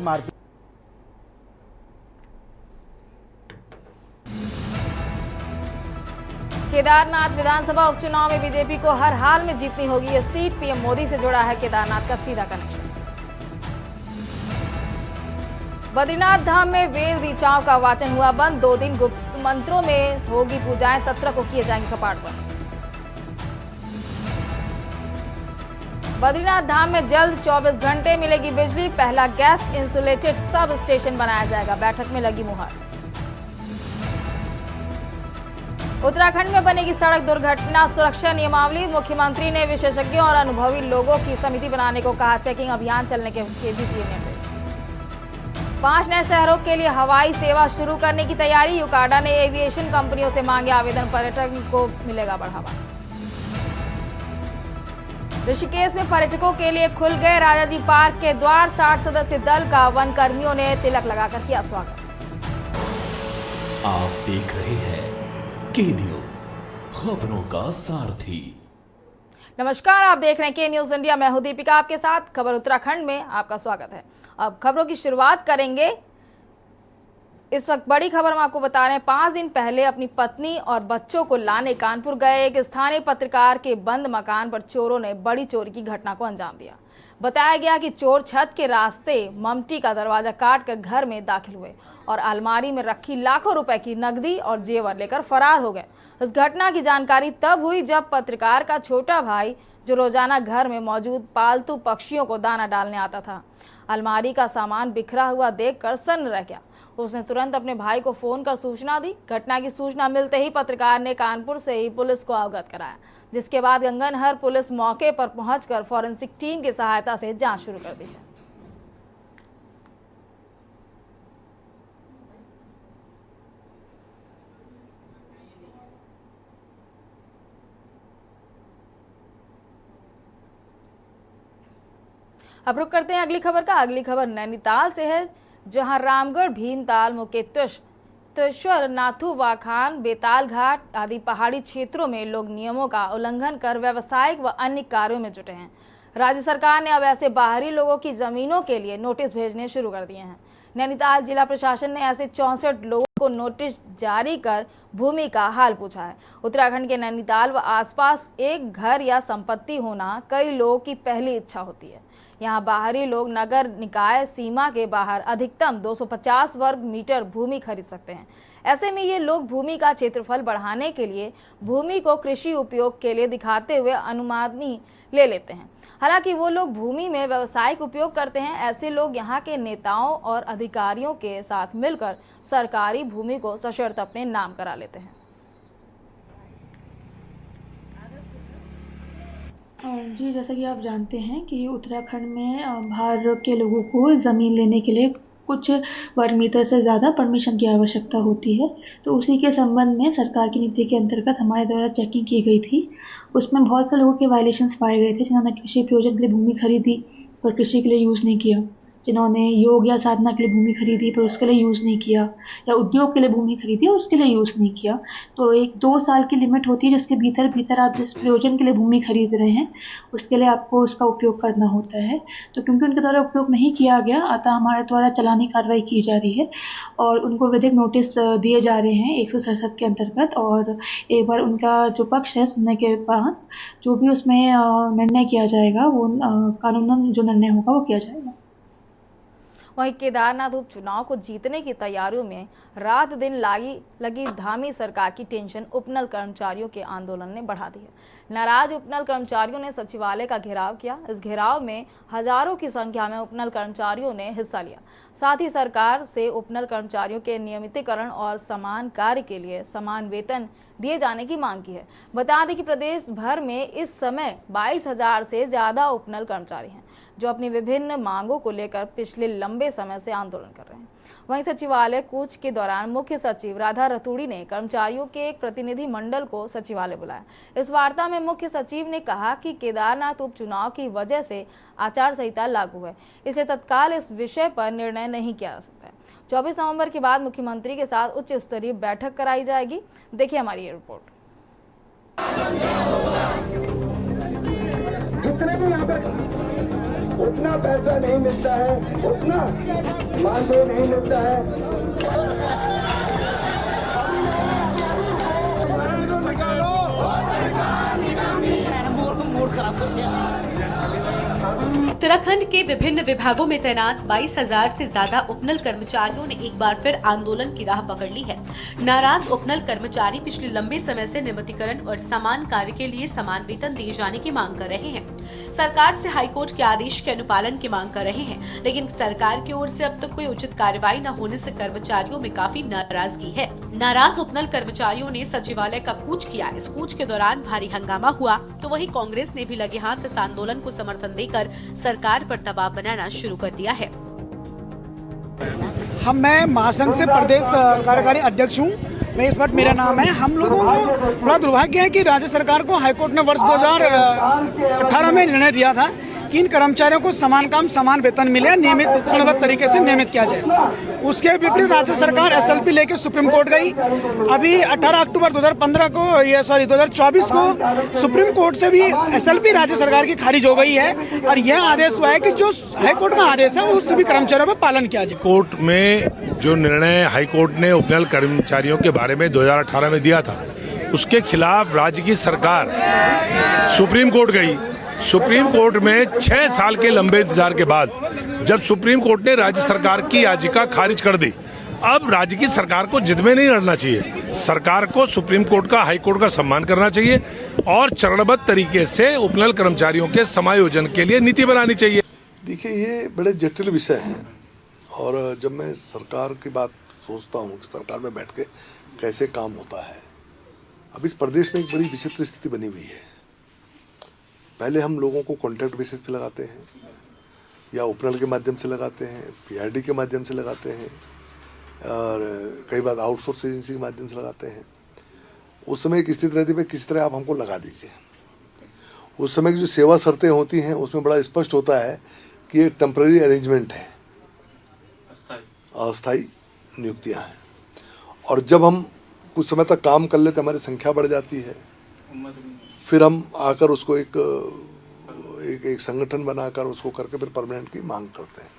मारपीट। केदारनाथ विधानसभा उपचुनाव में बीजेपी को हर हाल में जीतनी होगी। यह सीट पीएम मोदी से जुड़ा है केदारनाथ का सीधा कनेक्शन। बद्रीनाथ धाम में वेद ऋचाओं का वाचन हुआ बंद। 2 दिन गुप्त मंत्रों में होगी पूजाएं। 17 को किए जाएंगे कपाट बंद। बद्रीनाथ धाम में जल्द 24 घंटे मिलेगी बिजली। पहला गैस इंसुलेटेड सब स्टेशन बनाया जाएगा। बैठक में लगी मुहर। उत्तराखंड में बनेगी सड़क दुर्घटना सुरक्षा नियमावली। मुख्यमंत्री ने विशेषज्ञों और अनुभवी लोगों की समिति बनाने को कहा। चेकिंग अभियान चलने के भी दिए निर्देश। 5 नए शहरों के लिए हवाई सेवा शुरू करने की तैयारी। यूकाडा ने एविएशन कंपनियों से मांगे आवेदन। पर्यटन को मिलेगा बढ़ावा। ऋषिकेश में पर्यटकों के लिए खुल गए राजाजी पार्क के द्वार। 60 सदस्यीय दल का वन कर्मियों ने तिलक लगाकर किया स्वागत। आप देख रहे हैं के न्यूज, खबरों का सारथी। नमस्कार, आप देख रहे हैं के न्यूज इंडिया। मैं हूं दीपिका आपके साथ। खबर उत्तराखंड में आपका स्वागत है। अब खबरों की शुरुआत करेंगे। इस वक्त बड़ी खबर हम आपको बता रहे हैं। 5 दिन पहले अपनी पत्नी और बच्चों को लाने कानपुर गए एक स्थानीय पत्रकार के बंद मकान पर चोरों ने बड़ी चोरी की घटना को अंजाम दिया। बताया गया कि चोर छत के रास्ते ममटी का दरवाजा काटकर घर में दाखिल हुए और अलमारी में रखी लाखों रुपए की नकदी और जेवर लेकर फरार हो गए। इस घटना की जानकारी तब हुई जब पत्रकार का छोटा भाई, जो रोजाना घर में मौजूद पालतू पक्षियों को दाना डालने आता था, अलमारी का सामान बिखरा हुआ देखकर सन्न रह गया। उसने तुरंत अपने भाई को फोन कर सूचना दी। घटना की सूचना मिलते ही पत्रकार ने कानपुर से ही पुलिस को अवगत कराया, जिसके बाद गंगनहर पुलिस मौके पर पहुंचकर फॉरेंसिक टीम की सहायता से जांच शुरू कर दी है। अब रुक करते हैं अगली खबर का। अगली खबर नैनीताल से है, जहां रामगढ़, भीमताल, मुकेतेश्वर, नाथू वाखान, बेताल घाट आदि पहाड़ी क्षेत्रों में लोग नियमों का उल्लंघन कर व्यावसायिक व अन्य कार्यों में जुटे हैं। राज्य सरकार ने अब ऐसे बाहरी लोगों की जमीनों के लिए नोटिस भेजने शुरू कर दिए हैं। नैनीताल जिला प्रशासन ने ऐसे 64 लोगों को नोटिस जारी कर भूमि का हाल पूछा है। उत्तराखंड के नैनीताल व आसपास एक घर या संपत्ति होना कई लोगों की पहली इच्छा होती है। यहाँ बाहरी लोग नगर निकाय सीमा के बाहर अधिकतम 250 वर्ग मीटर भूमि खरीद सकते हैं। ऐसे में ये लोग भूमि का क्षेत्रफल बढ़ाने के लिए भूमि को कृषि उपयोग के लिए दिखाते हुए अनुमानी ले लेते हैं। हालांकि वो लोग भूमि में व्यावसायिक उपयोग करते हैं। ऐसे लोग यहाँ के नेताओं और अधिकारियों के साथ मिलकर सरकारी भूमि को सशर्त अपने नाम करा लेते हैं। जी, जैसा कि आप जानते हैं कि उत्तराखंड में बाहर के लोगों को ज़मीन लेने के लिए कुछ वर्ग मीटर से ज़्यादा परमिशन की आवश्यकता होती है। तो उसी के संबंध में सरकार की नीति के अंतर्गत हमारे द्वारा चेकिंग की गई थी। उसमें बहुत से लोगों के वायलेशंस पाए गए थे, जिन्होंने कृषि प्रयोजन के लिए भूमि खरीदी पर कृषि के लिए यूज़ नहीं किया, जिन्होंने योग या साधना के लिए भूमि खरीदी पर उसके लिए यूज़ नहीं किया, या उद्योग के लिए भूमि खरीदी और उसके लिए यूज़ नहीं किया। तो एक 2 साल की लिमिट होती है, जिसके भीतर आप जिस प्रयोजन के लिए भूमि खरीद रहे हैं उसके लिए आपको उसका उपयोग करना होता है। तो क्योंकि उनके द्वारा उपयोग नहीं किया गया, अतः हमारे द्वारा चालानी कार्रवाई की जा रही है और उनको विधिक नोटिस दिए जा रहे हैं 167 के अंतर्गत। और एक बार उनका जो पक्ष है सुनने के बाद जो भी उसमें निर्णय किया जाएगा, वो कानूनन जो निर्णय होगा वो किया जाएगा। वहीं केदारनाथ उपचुनाव को जीतने की तैयारियों में रात दिन लगी धामी सरकार की टेंशन उपनल कर्मचारियों के आंदोलन ने बढ़ा दी है। नाराज उपनल कर्मचारियों ने सचिवालय का घेराव किया। इस घेराव में हजारों की संख्या में उपनल कर्मचारियों ने हिस्सा लिया। साथ ही सरकार से उपनल कर्मचारियों के नियमितीकरण और समान कार्य के लिए समान वेतन दिए जाने की मांग की है। बता दें कि प्रदेश भर में इस समय 22,000 से ज्यादा उपनल कर्मचारी हैं, जो अपनी विभिन्न मांगों को लेकर पिछले लंबे समय से आंदोलन कर रहे हैं। वहीं सचिवालय कूच के दौरान मुख्य सचिव राधा रतूड़ी ने कर्मचारियों के एक प्रतिनिधि मंडल को सचिवालय बुलाया। इस वार्ता में मुख्य सचिव ने कहा कि केदारनाथ उपचुनाव की वजह से आचार संहिता लागू है, इसलिए तत्काल इस विषय पर निर्णय नहीं किया जा सकता है। 24 नवंबर के बाद मुख्यमंत्री के साथ उच्च स्तरीय बैठक कराई जाएगी। देखिए हमारी ये रिपोर्ट। जितने भी यहाँ पर उतना पैसा नहीं मिलता है, उतना मानदेय नहीं मिलता है। उत्तराखंड के विभिन्न विभागों में तैनात 22,000 से ज्यादा उपनल कर्मचारियों ने एक बार फिर आंदोलन की राह पकड़ ली है। नाराज उपनल कर्मचारी पिछले लंबे समय से नियमितीकरण और समान कार्य के लिए समान वेतन दिए जाने की मांग कर रहे हैं। सरकार से हाईकोर्ट के आदेश के अनुपालन की मांग कर रहे हैं, लेकिन सरकार की ओर से अब तक कोई उचित कार्रवाई न होने से कर्मचारियों में काफी नाराजगी है। नाराज उपनल कर्मचारियों ने सचिवालय का कूच किया। इस कूच के दौरान भारी हंगामा हुआ, तो वहीं कांग्रेस ने भी लगे हाथ इस आंदोलन को समर्थन देकर सरकार पर दबाव बनाना शुरू कर दिया है। मैं महासंघ से प्रदेश कार्यकारी अध्यक्ष हूँ। मैं इस वक्त मेरा नाम है। हम लोगों को बड़ा दुर्भाग्य है कि राज्य सरकार को हाईकोर्ट ने वर्ष 2018 में निर्णय दिया था कि इन कर्मचारियों को समान काम समान वेतन मिले, नियमित चरणबद्ध तरीके से नियमित किया जाए। उसके विपरीत राज्य सरकार एसएलपी लेकर सुप्रीम कोर्ट गई। अभी 18 अक्टूबर 2024 को सुप्रीम कोर्ट से भी एसएलपी राज्य सरकार की खारिज हो गई है और यह आदेश हुआ है कि जो हाईकोर्ट का आदेश है वो सभी कर्मचारियों पर पालन किया जाए। कोर्ट में जो निर्णय हाईकोर्ट ने उपनल कर्मचारियों के बारे में 2018 में दिया था, उसके खिलाफ राज्य की सरकार सुप्रीम कोर्ट गई। सुप्रीम कोर्ट में 6 साल के लंबे इंतजार के बाद जब सुप्रीम कोर्ट ने राज्य सरकार की याचिका खारिज कर दी, अब राज्य की सरकार को जिद में नहीं अड़ना चाहिए। सरकार को सुप्रीम कोर्ट का, हाई कोर्ट का सम्मान करना चाहिए और चरणबद्ध तरीके से उपनल कर्मचारियों के समायोजन के लिए नीति बनानी चाहिए। देखिए, ये बड़े जटिल विषय हैं और जब मैं सरकार की बात सोचता हूँ कि सरकार में बैठ के कैसे काम होता है, अब इस प्रदेश में एक बड़ी विचित्र स्थिति बनी हुई है। पहले हम लोगों को कॉन्ट्रैक्ट बेसिस पे लगाते हैं या उपनल के माध्यम से लगाते हैं, पीआरडी के माध्यम से लगाते हैं और कई बार आउटसोर्स एजेंसी के माध्यम से लगाते हैं। उस समय एक स्थिति रहती है किस तरह आप हमको लगा दीजिए। उस समय की जो सेवा शर्तें होती हैं उसमें बड़ा स्पष्ट होता है कि ये टेम्पररी अरेंजमेंट है, अस्थायी नियुक्तियाँ हैं। और जब हम कुछ समय तक काम कर लेते हमारी संख्या बढ़ जाती है, फिर हम आकर उसको एक संगठन बनाकर उसको करके फिर परमानेंट की मांग करते हैं।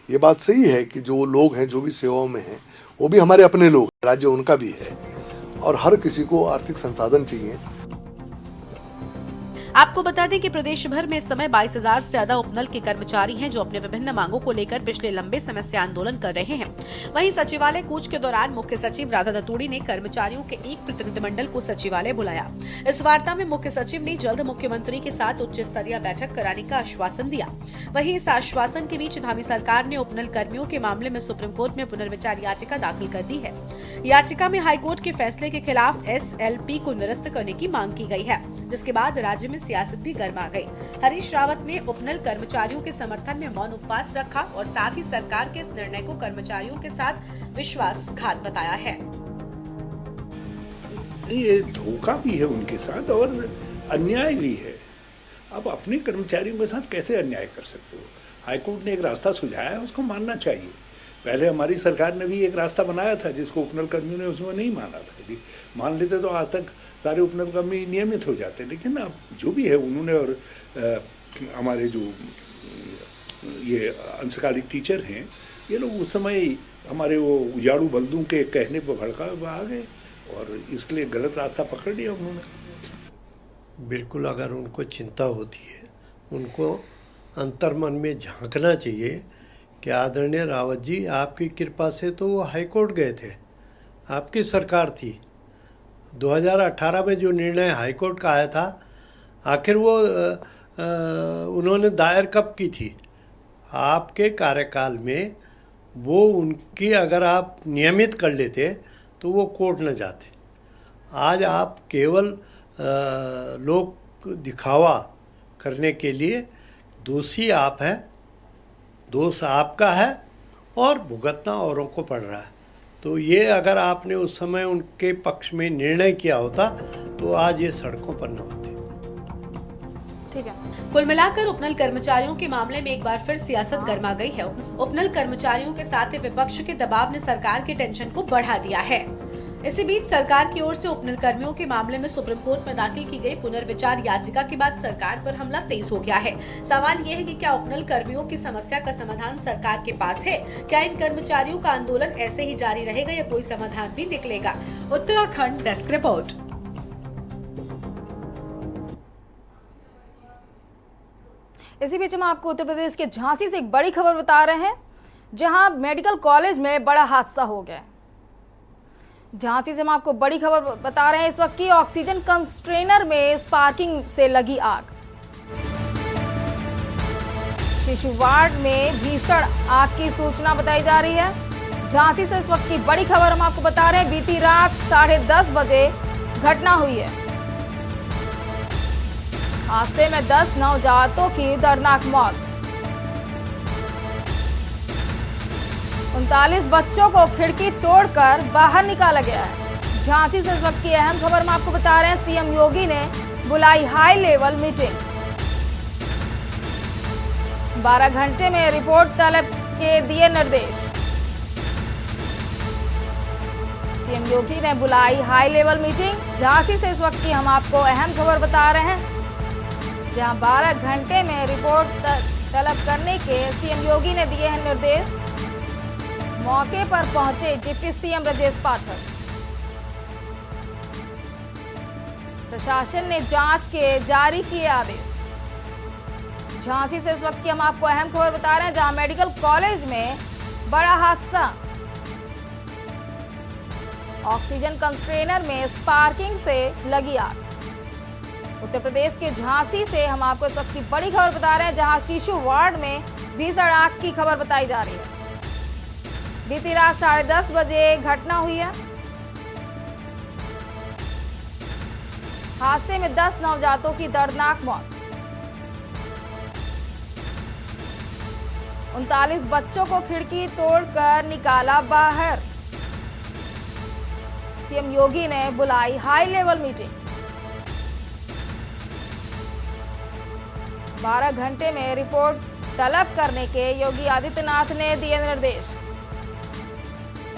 ये बात सही है कि जो लोग हैं, जो भी सेवाओं में हैं, वो भी हमारे अपने लोग, राज्य उनका भी है और हर किसी को आर्थिक संसाधन चाहिए। आपको बता दें कि प्रदेश भर में इस समय 22,000 से ज्यादा उपनल के कर्मचारी हैं जो अपने विभिन्न मांगों को लेकर पिछले लंबे समय से आंदोलन कर रहे हैं। वहीं सचिवालय कूच के दौरान मुख्य सचिव राधा दतूड़ी ने कर्मचारियों के एक प्रतिनिधिमंडल को सचिवालय बुलाया। इस वार्ता में मुख्य सचिव ने जल्द मुख्यमंत्री के साथ उच्च स्तरीय बैठक कराने का आश्वासन दिया। वहीं इस आश्वासन के बीच धामी सरकार ने उपनल कर्मियों के मामले में सुप्रीम कोर्ट में पुनर्विचार याचिका दाखिल कर दी है। याचिका में हाईकोर्ट के फैसले के खिलाफ एसएलपी को निरस्त करने की मांग की गई है, जिसके बाद राज्य में सियासत भी गर्मा गई। हरीश रावत ने उपनल कर्मचारियों के समर्थन में मौन उपवास रखा और साथ ही सरकार के इस निर्णय को कर्मचारियों के साथ विश्वासघात बताया है। ये धोखा भी है उनके साथ और अन्याय भी है। अब अपने कर्मचारियों के साथ कैसे अन्याय कर सकते हो? हाईकोर्ट ने एक रास्ता सुझाया है, उसको मानना चाहिए। पहले हमारी सरकार ने भी एक रास्ता बनाया था जिसको उपनल कर्मियों ने उसमें नहीं माना था। यदि मान लेते तो आज तक सारे उपनल कर्मी नियमित हो जाते। लेकिन अब जो भी है उन्होंने और हमारे जो ये अंशकालिक टीचर हैं, ये लोग उस समय हमारे वो उजाड़ू बल्दों के कहने पर भड़का आ गए और इसलिए गलत रास्ता पकड़ लिया उन्होंने। बिल्कुल, अगर उनको चिंता होती है, उनको अंतर्मन में झांकना चाहिए कि आदरणीय रावत जी, आपकी कृपा से तो वो हाईकोर्ट गए थे, आपकी सरकार थी। 2018 में जो निर्णय हाईकोर्ट का आया था, आखिर वो उन्होंने दायर कब की थी? आपके कार्यकाल में वो उनकी अगर आप नियमित कर लेते तो वो कोर्ट न जाते। आज आप केवल लोग दिखावा करने के लिए दोषी आप हैं, दोष आपका है और भुगतना औरों को पड़ रहा है। तो ये अगर आपने उस समय उनके पक्ष में निर्णय किया होता तो आज ये सड़कों पर न होते। ठीक है। कुल मिलाकर उपनल कर्मचारियों के मामले में एक बार फिर सियासत गर्मा गई है। उपनल कर्मचारियों के साथ विपक्ष के दबाव ने सरकार के टेंशन को बढ़ा दिया है। इसी बीच सरकार की ओर से उपनलकर्मियों के मामले में सुप्रीम कोर्ट में दाखिल की गई पुनर्विचार याचिका के बाद सरकार पर हमला तेज हो गया है। सवाल ये है कि क्या उपनल कर्मियों की समस्या का समाधान सरकार के पास है? क्या इन कर्मचारियों का आंदोलन ऐसे ही जारी रहेगा या कोई समाधान भी निकलेगा? Uttarakhand desk report. इसी बीच हम आपको उत्तर प्रदेश के झांसी से एक बड़ी खबर बता रहे हैं, जहां मेडिकल कॉलेज में बड़ा हादसा हो गया। झांसी से हम आपको बड़ी खबर बता रहे हैं इस वक्त की ऑक्सीजन कंस्ट्रेनर में स्पार्किंग से लगी आग। शिशु वार्ड में भीषण आग की सूचना बताई जा रही है। झांसी से इस वक्त की बड़ी खबर हम आपको बता रहे हैं। बीती रात 10:30 बजे घटना हुई है। हादसे में 10 नवजातों की दर्दनाक मौत। 39 बच्चों को खिड़की तोड़कर बाहर निकाला गया है। झांसी से इस वक्त की अहम खबर हम आपको बता रहे हैं। सीएम योगी ने बुलाई हाई लेवल मीटिंग। 12 घंटे में रिपोर्ट तलब के दिए निर्देश। सीएम योगी ने बुलाई हाई लेवल मीटिंग। झांसी से इस वक्त की हम आपको अहम खबर बता रहे हैं, जहां 12 घंटे में रिपोर्ट तलब करने के सीएम योगी ने दिए हैं निर्देश। मौके पर पहुंचे डिप्टी सीएम ब्रजेश पाठक। प्रशासन ने जांच के जारी किए आदेश। झांसी से इस वक्त की हम आपको अहम खबर बता रहे हैं, जहां मेडिकल कॉलेज में बड़ा हादसा। ऑक्सीजन कंस्ट्रेनर में स्पार्किंग से लगी आग। उत्तर प्रदेश के झांसी से हम आपको इस वक्त की बड़ी खबर बता रहे हैं, जहां शिशु वार्ड में भीषण आग की खबर बताई जा रही है। बीती रात 10:30 बजे घटना हुई है। हादसे में 10 नवजातों की दर्दनाक मौत। 39 बच्चों को खिड़की तोड़कर निकाला बाहर। सीएम योगी ने बुलाई हाई लेवल मीटिंग। 12 घंटे में रिपोर्ट तलब करने के योगी आदित्यनाथ ने दिए निर्देश।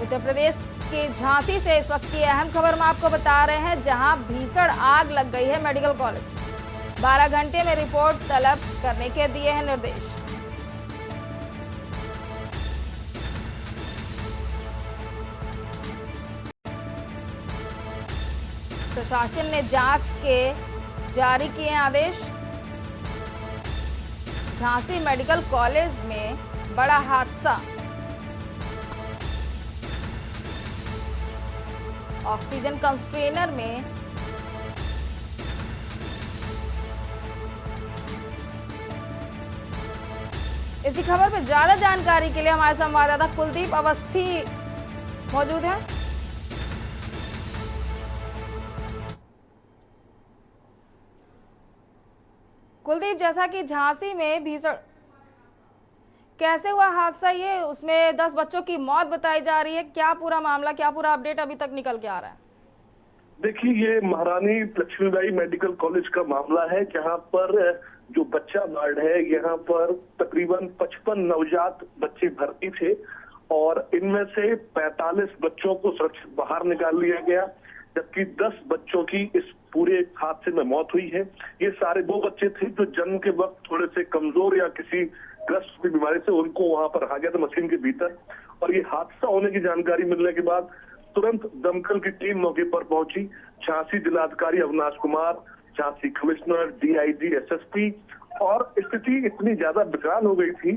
उत्तर प्रदेश के झांसी से इस वक्त की अहम खबर हम आपको बता रहे हैं, जहां भीषण आग लग गई है मेडिकल कॉलेज। 12 घंटे में रिपोर्ट तलब करने के दिए हैं निर्देश। प्रशासन ने जांच के जारी किए आदेश। झांसी मेडिकल कॉलेज में बड़ा हादसा। ऑक्सीजन कंस्ट्रेनर में इसी खबर पर ज्यादा जानकारी के लिए हमारे संवाददाता कुलदीप अवस्थी मौजूद हैं। कुलदीप, जैसा कि झांसी में भीषण कैसे हुआ हादसा, ये उसमें 10 बच्चों की मौत बताई जा रही है, क्या पूरा मामला, क्या पूरा अपडेट अभी तक निकल के आ रहा है? देखिए, ये महारानी लक्ष्मीबाई मेडिकल कॉलेज का मामला है, जहां पर जो बच्चा वार्ड है, यहाँ पर तकरीबन 55 नवजात बच्चे भर्ती थे और इनमें से 45 बच्चों को सुरक्षित बाहर निकाल लिया गया, जबकि 10 बच्चों की इस पूरे हादसे में मौत हुई है। ये सारे वो बच्चे थे जो जन्म के वक्त थोड़े से कमजोर या किसी ग्रस्त की बीमारी से उनको वहां पर रखा गया था मशीन के भीतर। और ये हादसा होने की जानकारी मिलने के बाद तुरंत दमकल की टीम मौके पर पहुंची। झांसी जिलाधिकारी Avinash Kumar, Jhansi commissioner, DIG, SSP, और स्थिति इतनी ज्यादा विकराल हो गई थी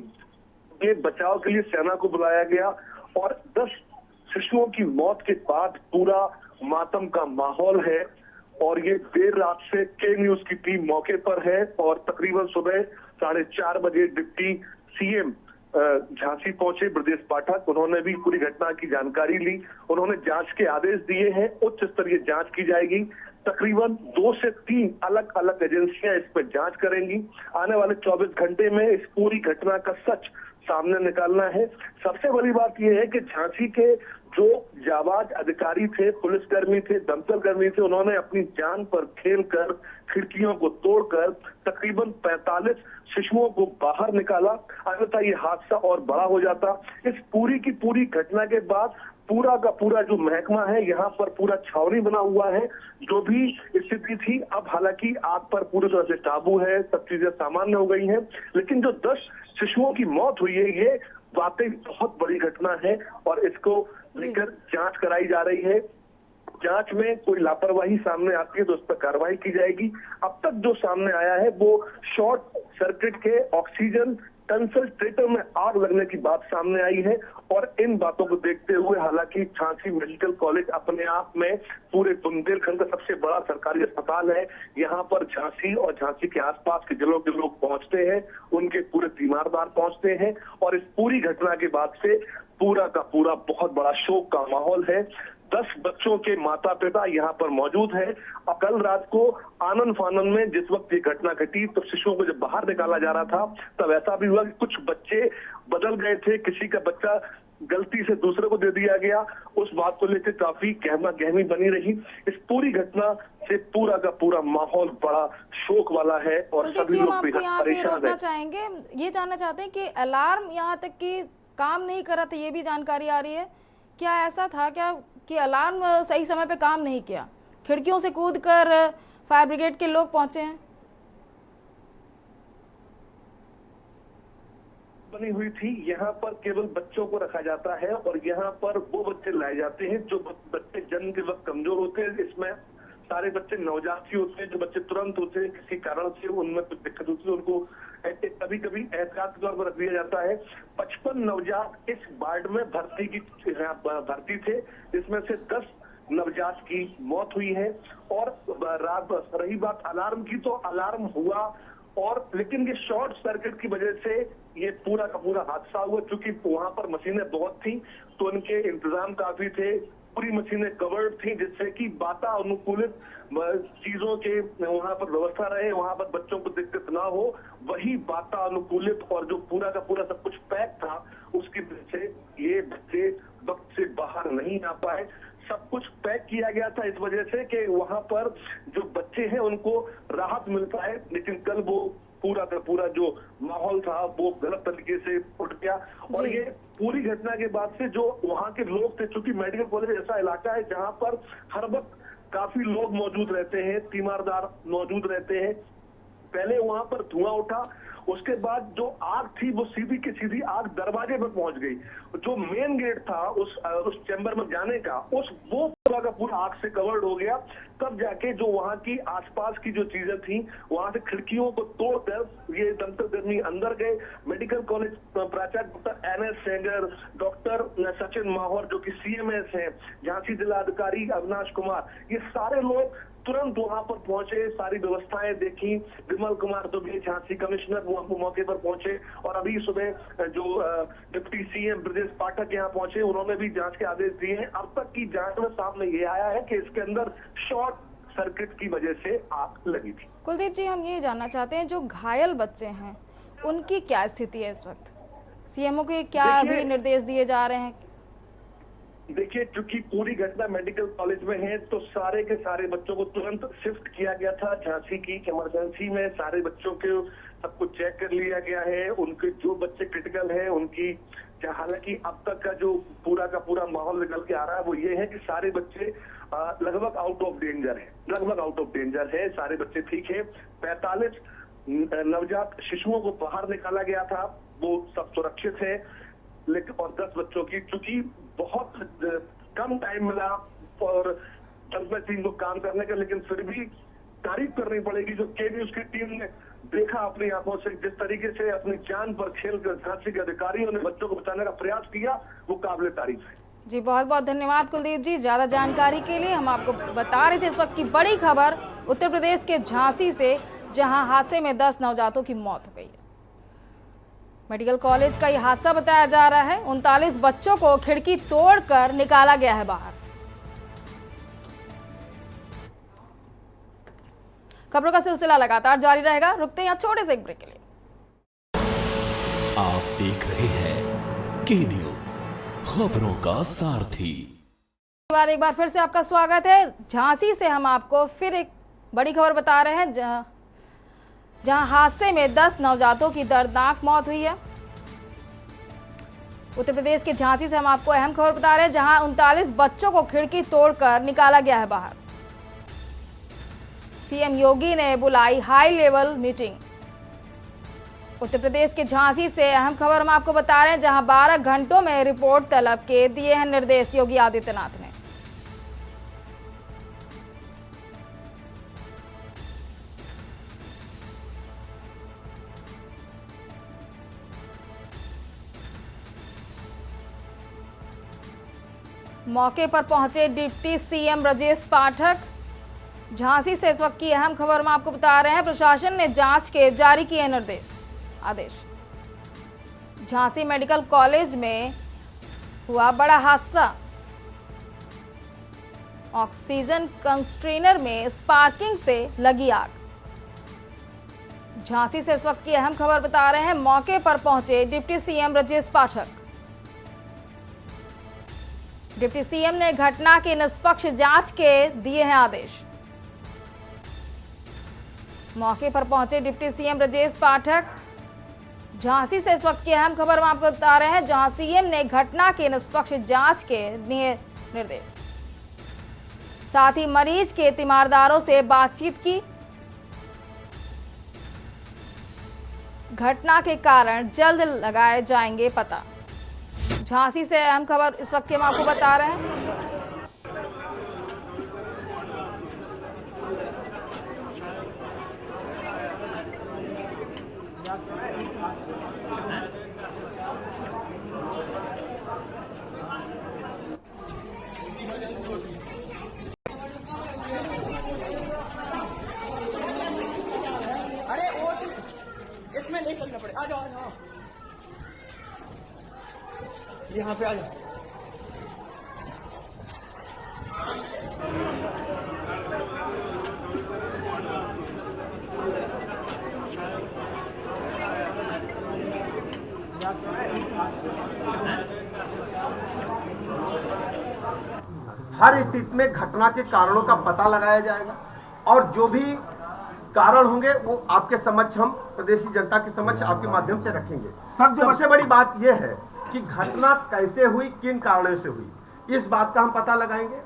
कि बचाव के लिए सेना को बुलाया गया और 10 शिशुओं की मौत के बाद पूरा मातम का माहौल है। और ये देर रात से के न्यूज की टीम मौके पर है और तकरीबन सुबह 4:30 बजे डिप्टी सीएम झांसी पहुंचे ब्रजेश पाठक। उन्होंने भी पूरी घटना की जानकारी ली। उन्होंने जांच के आदेश दिए हैं, उच्च स्तरीय जांच की जाएगी। तकरीबन 2 से 3 अलग अलग एजेंसियां इस पर जांच करेंगी। आने वाले 24 घंटे में इस पूरी घटना का सच सामने निकालना है। सबसे बड़ी बात यह है कि झांसी के जो जाबाज अधिकारी थे, पुलिसकर्मी थे, दमकल कर्मी थे, उन्होंने अपनी जान पर खेलकर खिड़कियों को तोड़कर तकरीबन 45 शिशुओं को बाहर निकाला, अन्यथा ये हादसा और बड़ा हो जाता। इस पूरी की पूरी घटना के बाद पूरा का पूरा जो महकमा है यहाँ पर पूरा छावनी बना हुआ है। जो भी स्थिति थी अब हालांकि आग पर पूरी तरह से काबू है, सब चीजें सामान्य हो गई हैं, लेकिन जो 10 शिशुओं की मौत हुई है ये वाकई बहुत बड़ी घटना है और इसको लेकर जांच कराई जा रही है। जांच में कोई लापरवाही सामने आती है तो उस पर कार्रवाई की जाएगी। अब तक जो सामने आया है वो शॉर्ट सर्किट के ऑक्सीजन कंसंट्रेटर में आग लगने की बात सामने आई है और इन बातों को देखते हुए हालांकि झांसी मेडिकल कॉलेज अपने आप में पूरे बुंदेलखंड का सबसे बड़ा सरकारी अस्पताल है। यहाँ पर झांसी और झांसी के आसपास के जिलों के लोग पहुंचते हैं, उनके पूरे तीमारदार पहुंचते हैं और इस पूरी घटना के बाद से पूरा का पूरा बहुत बड़ा शोक का माहौल है। 10 बच्चों के माता पिता यहाँ पर मौजूद हैं। कल रात को आनंद फानन में जिस वक्त ये घटना घटी तो शिशुओं को जब बाहर निकाला जा रहा था तब ऐसा भी हुआ कि कुछ बच्चे बदल गए थे, किसी का बच्चा गलती से दूसरे को दे दिया गया। उस बात को लेकर काफी गहमा गहमी बनी रही। इस पूरी घटना से पूरा का पूरा माहौल बड़ा शोक वाला है और सभी लोग परेशान हैं। चाहेंगे ये जानना चाहते हैं कि अलार्म यहाँ तक कि काम नहीं कर रहा था, ये भी जानकारी आ रही है। क्या ऐसा था क्या कि अलार्म सही समय पे काम नहीं किया? खिड़कियों से कूदकर फायर ब्रिगेड के लोग पहुंचे हैं। बनी हुई थी, यहाँ पर केवल बच्चों को रखा जाता है और यहाँ पर वो बच्चे लाए जाते हैं जो बच्चे जन्म के वक्त कमजोर होते हैं। इसमें सारे बच्चे नवजात ही होते हैं, जो बच्चे तुरंत होते हैं किसी कारण से उनमें कुछ दिक्कत होती है, उनको कभी कभी एहतियात के तौर पर रख दिया जाता है। 55 नवजात इस वार्ड में भर्ती थे, जिसमें से 10 नवजात की मौत हुई है। और रही बात अलार्म की, तो अलार्म हुआ और लेकिन ये शॉर्ट सर्किट की वजह से ये पूरा का पूरा हादसा हुआ। क्योंकि वहां पर मशीनें बहुत थी तो उनके इंतजाम काफी थे, पूरी मशीनें कवर्ड थी जिससे कि वातानुकूलित चीजों के वहां पर व्यवस्था रहे, वहां पर बच्चों को दिक्कत ना हो। वही वातानुकूलित और जो पूरा का पूरा सब कुछ पैक था उसकी वजह से ये बच्चे वक्त से बाहर नहीं आ पाए। सब कुछ पैक किया गया था इस वजह से कि वहां पर जो बच्चे हैं उनको राहत मिल पाए, लेकिन कल वो पूरा का पूरा जो माहौल था वो गलत तरीके से उठ गया। और ये पूरी घटना के बाद से जो वहां के लोग थे, चूंकि मेडिकल कॉलेज ऐसा इलाका है जहां पर हर वक्त काफी लोग मौजूद रहते हैं, तीमारदार मौजूद रहते हैं। पहले वहां पर धुआं उठा, उसके बाद जो आग थी वो सीधी की सीधी आग दरवाजे पर पहुंच गई। जो मेन गेट था उस चैम्बर में जाने का, वो पूरा का पूरा आग से कवर्ड हो गया। तब जाके जो वहां की आसपास की जो चीजें थी वहां से खिड़कियों को तोड़कर ये दमकल कर्मी अंदर गए। मेडिकल कॉलेज प्राचार्य doctor NS Sengar, doctor Sachin Mahaur जो कि CMS हैं, झांसी जिलाधिकारी अविनाश कुमार, ये सारे लोग तुरंत वहां पर पहुंचे, सारी व्यवस्थाएं देखी। विमल कुमार दुबे झांसी कमिश्नर वो मौके पर पहुंचे और अभी सुबह जो डिप्टी CM ब्रजेश पाठक यहाँ पहुंचे, उन्होंने भी जांच के आदेश दिए हैं। अब तक की जांच में सामने ये आया है कि इसके अंदर शॉर्ट सर्किट की वजह से आग लगी थी। कुलदीप जी, हम ये जानना चाहते हैं जो घायल बच्चे हैं उनकी क्या स्थिति है इस वक्त? CMO के क्या अभी निर्देश दिए जा रहे हैं? देखिए, चूंकि पूरी घटना मेडिकल कॉलेज में है तो सारे के सारे बच्चों को तुरंत शिफ्ट किया गया था झांसी की इमरजेंसी में। सारे बच्चों के सबको चेक कर लिया गया है। उनके जो बच्चे क्रिटिकल हैं उनकी, हालांकि अब तक का जो पूरा का पूरा माहौल निकल के आ रहा है वो ये है कि सारे बच्चे लगभग आउट ऑफ डेंजर है, सारे बच्चे ठीक है। 45 नवजात शिशुओं को बाहर निकाला गया था, वो सब सुरक्षित है। लेकिन और 10 बच्चों की, चूंकि बहुत कम टाइम मिला और टीम को काम करने का, लेकिन फिर भी तारीफ करनी पड़ेगी जो के न्यूज की टीम ने देखा अपनी आंखों से, जिस तरीके से अपनी जान पर खेलकर झांसी के अधिकारियों ने बच्चों को बचाने का प्रयास किया, वो काबिले तारीफ है। जी, बहुत बहुत धन्यवाद कुलदीप जी ज्यादा जानकारी के लिए। हम आपको बता रहे थे इस वक्त की बड़ी खबर उत्तर प्रदेश के झांसी से, जहां हादसे में 10 नवजातों की मौत हो गई है। मेडिकल कॉलेज का यह हादसा बताया जा रहा है। 39 बच्चों को खिड़की तोड़कर निकाला गया है बाहर। खबरों का सिलसिला लगातार जारी रहेगा, रुकते हैं यहाँ छोटे से एक ब्रेक के लिए। आप देख रहे हैं के न्यूज, खबरों का सारथी। बाद एक बार फिर से आपका स्वागत है। झांसी से हम आपको फिर एक बड़ी खबर बता रहे हैं, जहां हादसे में 10 नवजातों की दर्दनाक मौत हुई है। उत्तर प्रदेश के झांसी से हम आपको अहम खबर बता रहे हैं, जहां 39 बच्चों को खिड़की तोड़कर निकाला गया है बाहर। सीएम योगी ने बुलाई high level meeting. Uttar Pradesh के झांसी से अहम खबर हम आपको बता रहे हैं, जहां 12 घंटों में रिपोर्ट तलब के दिए हैं निर्देश योगी आदित्यनाथ ने। मौके पर पहुंचे डिप्टी सीएम ब्रजेश पाठक। झांसी से इस वक्त की अहम खबर हम आपको बता रहे हैं, प्रशासन ने जांच के जारी किए आदेश। झांसी मेडिकल कॉलेज में हुआ बड़ा हादसा। ऑक्सीजन कंस्ट्रेनर में स्पार्किंग से लगी आग। झांसी से इस वक्त की अहम खबर बता रहे हैं, मौके पर पहुंचे deputy CM Brajesh Pathak. Deputy CM ने घटना की निष्पक्ष जांच के दिए हैं आदेश। मौके पर पहुंचे डिप्टी सीएम ब्रजेश पाठक। झांसी से इस वक्त की अहम खबर हम आपको बता रहे हैं, जहां सीएम ने घटना की निष्पक्ष जांच के दिए निर्देश। साथ ही मरीज के तीमारदारों से बातचीत की। घटना के कारण जल्द लगाए जाएंगे पता। झांसी से अहम खबर इस वक्त हम आपको बता रहे हैं। अरे वो इसमें नहीं चलना पड़े, आ जाओ यहाँ पे आ जाओ। हर स्थिति में घटना के कारणों का पता लगाया जाएगा और जो भी कारण होंगे वो आपके समक्ष, हम प्रदेशी जनता के समक्ष आपके माध्यम से रखेंगे। सबसे बड़ी बात यह है कि घटना कैसे हुई, किन कारणों से हुई, इस बात का हम पता लगाएंगे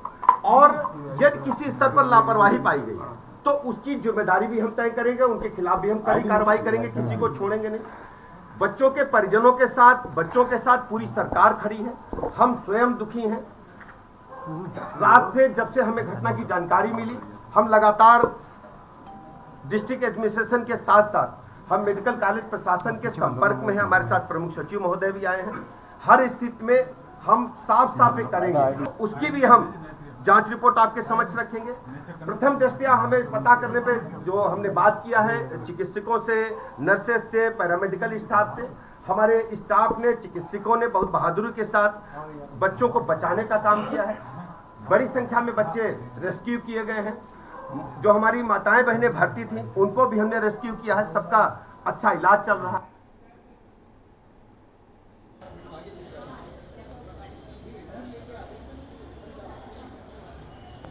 और यदि किसी स्तर पर लापरवाही पाई गई तो उसकी जिम्मेदारी भी हम तय करेंगे, उनके खिलाफ भी हम कड़ी कार्रवाई करेंगे, किसी को छोड़ेंगे नहीं। बच्चों के परिजनों के साथ, बच्चों के साथ पूरी सरकार खड़ी है। हम स्वयं दुखी हैं। रात से जब से हमें घटना की जानकारी मिली, हम लगातार डिस्ट्रिक्ट एडमिनिस्ट्रेशन के साथ साथ हम मेडिकल कॉलेज प्रशासन के संपर्क में हैं। हमारे साथ प्रमुख सचिव महोदय भी आए हैं। हर स्थिति में हम साफ करेंगे, उसकी भी हम जांच रिपोर्ट आपके समक्ष रखेंगे। प्रथम दृष्टया हमें पता करने पे जो हमने बात किया है चिकित्सकों से, नर्सेस से, पैरामेडिकल स्टाफ से, हमारे स्टाफ ने, चिकित्सकों ने बहुत बहादुरी के साथ बच्चों को बचाने का काम किया है। बड़ी संख्या में बच्चे रेस्क्यू किए गए हैं। जो हमारी माताएं बहनें भर्ती थी उनको भी हमने रेस्क्यू किया है। सबका अच्छा इलाज चल रहा है।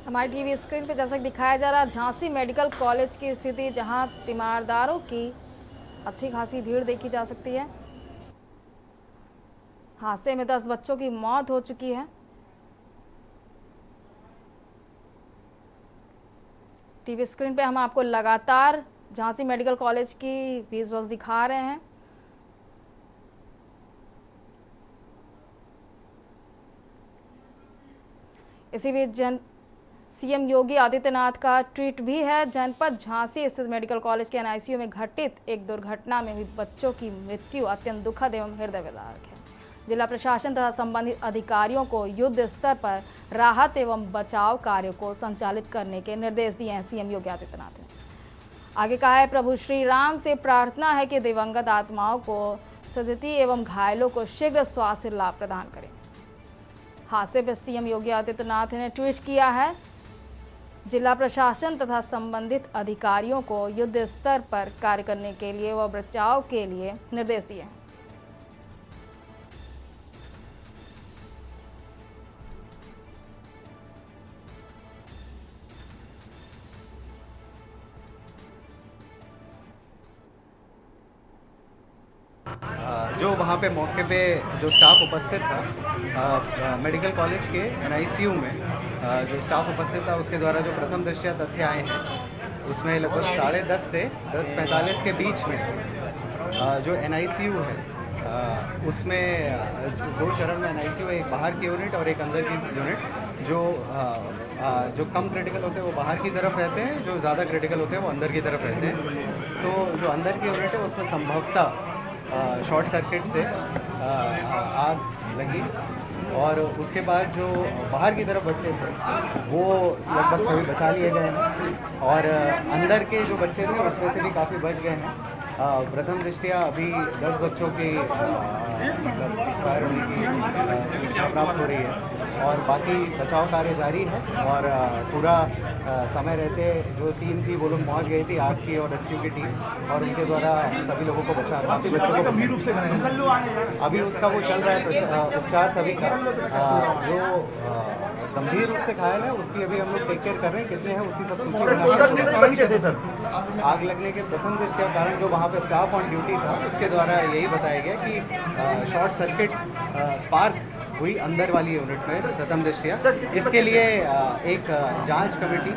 हमारी टीवी स्क्रीन पे जैसा दिखाया जा रहा है, झांसी मेडिकल कॉलेज की स्थिति, जहां तीमारदारों की अच्छी खासी भीड़ देखी जा सकती है। हादसे में 10 बच्चों की मौत हो चुकी है। टीवी स्क्रीन पे हम आपको लगातार झांसी मेडिकल कॉलेज की विजुअल्स दिखा रहे हैं। इसी बीच सीएम योगी आदित्यनाथ का ट्वीट भी है। जनपद झांसी स्थित मेडिकल कॉलेज के एनआईसीयू में घटित एक दुर्घटना में हुई बच्चों की मृत्यु अत्यंत दुखद एवं हृदय विदारक है। जिला प्रशासन तथा संबंधित अधिकारियों को युद्ध स्तर पर राहत एवं बचाव कार्यों को संचालित करने के निर्देश दिए हैं सीएम योगी आदित्यनाथ ने। आगे कहा है, प्रभु श्री राम से प्रार्थना है कि दिवंगत आत्माओं को सद्गति एवं घायलों को शीघ्र स्वास्थ्य लाभ प्रदान करें। हादसे पर सीएम योगी आदित्यनाथ ने ट्वीट किया है, जिला प्रशासन तथा संबंधित अधिकारियों को युद्ध स्तर पर कार्य करने के लिए व बचाव के लिए निर्देश दिए हैं। जो वहाँ पे मौके पे जो स्टाफ उपस्थित था मेडिकल कॉलेज के NICU में जो स्टाफ उपस्थित था उसके द्वारा जो प्रथम दृष्टया तथ्य आए हैं उसमें लगभग 10:30 से 10:45 के बीच में जो NICU है उसमें 2 चरण में NICU है, एक बाहर की यूनिट और एक अंदर की यूनिट। जो कम क्रिटिकल होते हैं वो बाहर की तरफ रहते हैं, जो ज़्यादा क्रिटिकल होते हैं वो अंदर की तरफ रहते हैं। तो जो अंदर की यूनिट है उसमें संभवतः शॉर्ट सर्किट से आग लगी और उसके बाद जो बाहर की तरफ बच्चे थे वो लगभग सभी बचा लिए गए हैं और अंदर के जो बच्चे थे उसमें से भी काफ़ी बच गए हैं। प्रथम दृष्टया अभी 10 बच्चों की मतलब एक्सपायर होने की सूचना प्राप्त हो रही है और बाकी बचाव कार्य जारी है और पूरा समय रहते जो टीम थी वो लोग पहुँच गई थी, आग की और रेस्क्यू की टीम, और उनके द्वारा सभी लोगों को बचा, काफ़ी बच्चों को गंभीर रूप से अभी उसका वो चल रहा है उपचार सभी का। जो गंभीर रूप से घायल है उसकी अभी हम लोग टेक केयर कर रहे हैं, कितने हैं उसकी सब सूची बना। आग लगने के प्रथम दृष्टया कारण जो वहाँ पे स्टाफ ऑन ड्यूटी था उसके द्वारा यही बताया गया कि शॉर्ट सर्किट स्पार्क हुई अंदर वाली यूनिट में प्रथम दृष्टया। इसके लिए एक जांच कमेटी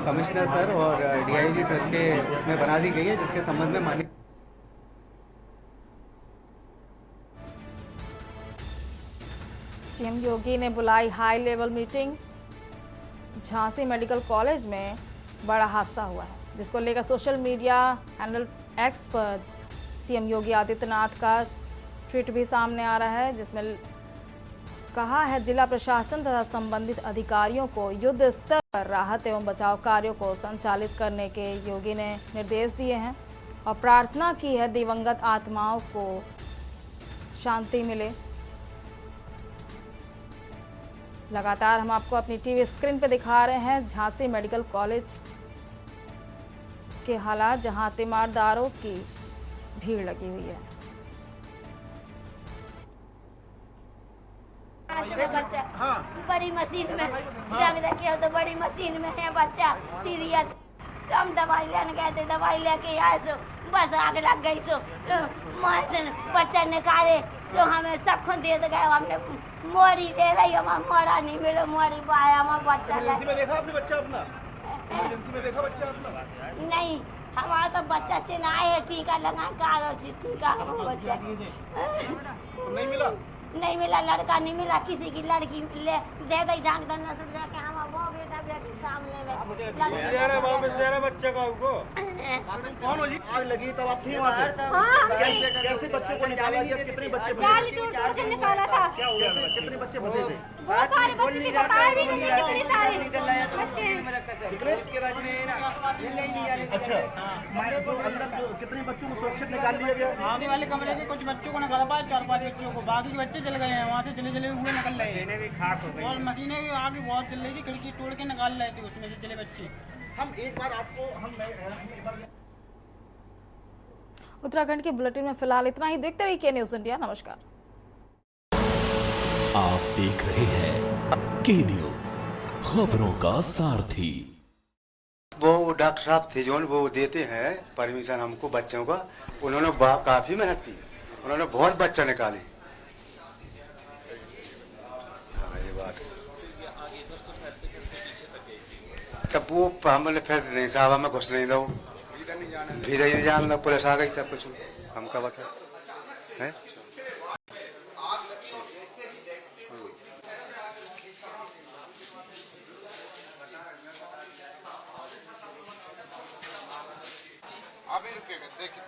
कमिश्नर सर और DIG सर के उसमें बना दी गई है, जिसके संबंध में माननीय CM योगी ने बुलाई high level meeting. Jhansi medical college में बड़ा हादसा हुआ है, जिसको लेकर सोशल मीडिया हैंडल X पर CM योगी आदित्यनाथ का ट्वीट भी सामने आ रहा है, जिसमें कहा है जिला प्रशासन तथा संबंधित अधिकारियों को युद्ध स्तर पर राहत एवं बचाव कार्यों को संचालित करने के योगी ने निर्देश दिए हैं और प्रार्थना की है दिवंगत आत्माओं को शांति मिले। लगातार हम आपको अपनी टीवी स्क्रीन पर दिखा रहे हैं झांसी मेडिकल कॉलेज के हालात, जहां तीमारदारों की भीड़ लगी हुई है। बच्चा बड़ी मशीन में जंग देखिए तो बड़ी मशीन में है बच्चा सीरियस। हम दवाई लेने गए थे, दवाई लेके आए सो बस आग लग गई सो बच्चा निकाले सो हमें सब खुद दे गए। हमने मोरी ले रही, हमारा मोरा नहीं मिले, मोरी पाया हमारा बच्चा। देखा आपने बच्चा अपना इमरजेंसी में देखा बच्चा अपना? नहीं, हमारा तो बच्चा चिनाए है, टीका लगा कार टीका बच्चा नहीं मिला। नहीं मिला, लड़का नहीं मिला, किसी की लड़की ले दे दी डॉक्टर ने सुन जाके हम वो बेटा बेटी सामने में बच्चे का कौन हो जी? आग लगी तब आप थे वहाँ पे? कैसे बच्चे को निकाला गया? कितने बच्चे टूट के निकाला था? कितने बच्चे फंसे थे? बहुत सारे बच्चे की बताया भी नहीं, कितने सारे बच्चे। इसके बाद में अच्छा अंदर जो कितने बच्चों को सुरक्षित निकाल लिया गया? आगे वाले कमरे के कुछ बच्चों को निकाला पाया, 4-5 बच्चों को, बाकी के बच्चे चल गए हैं वहाँ से, जले हुए निकल रहे हैं। भी खाक हो गई और मशीनें भी आगे बहुत चल रही थी, खिड़की तोड़ के निकाल रहे थे उसमें से चले बच्चे। हम एक बार आपको उत्तराखंड के बुलेटिन में फिलहाल इतना ही। देखते रहिए न्यूज़ इंडिया। नमस्कार। आप देख रहे हैं के न्यूज़, खबरों का सारथी। वो डॉक्टर साहब थे जो वो देते हैं परमिशन हमको बच्चों का, उन्होंने काफी मेहनत की, उन्होंने बहुत बच्चा निकाले। हाँ ये बात तब वो हमने फिर नहीं साहब हमें घुस नहीं दो, भीतर ही नहीं जान दो, पुलिस आ गई सब कुछ हमका बता है।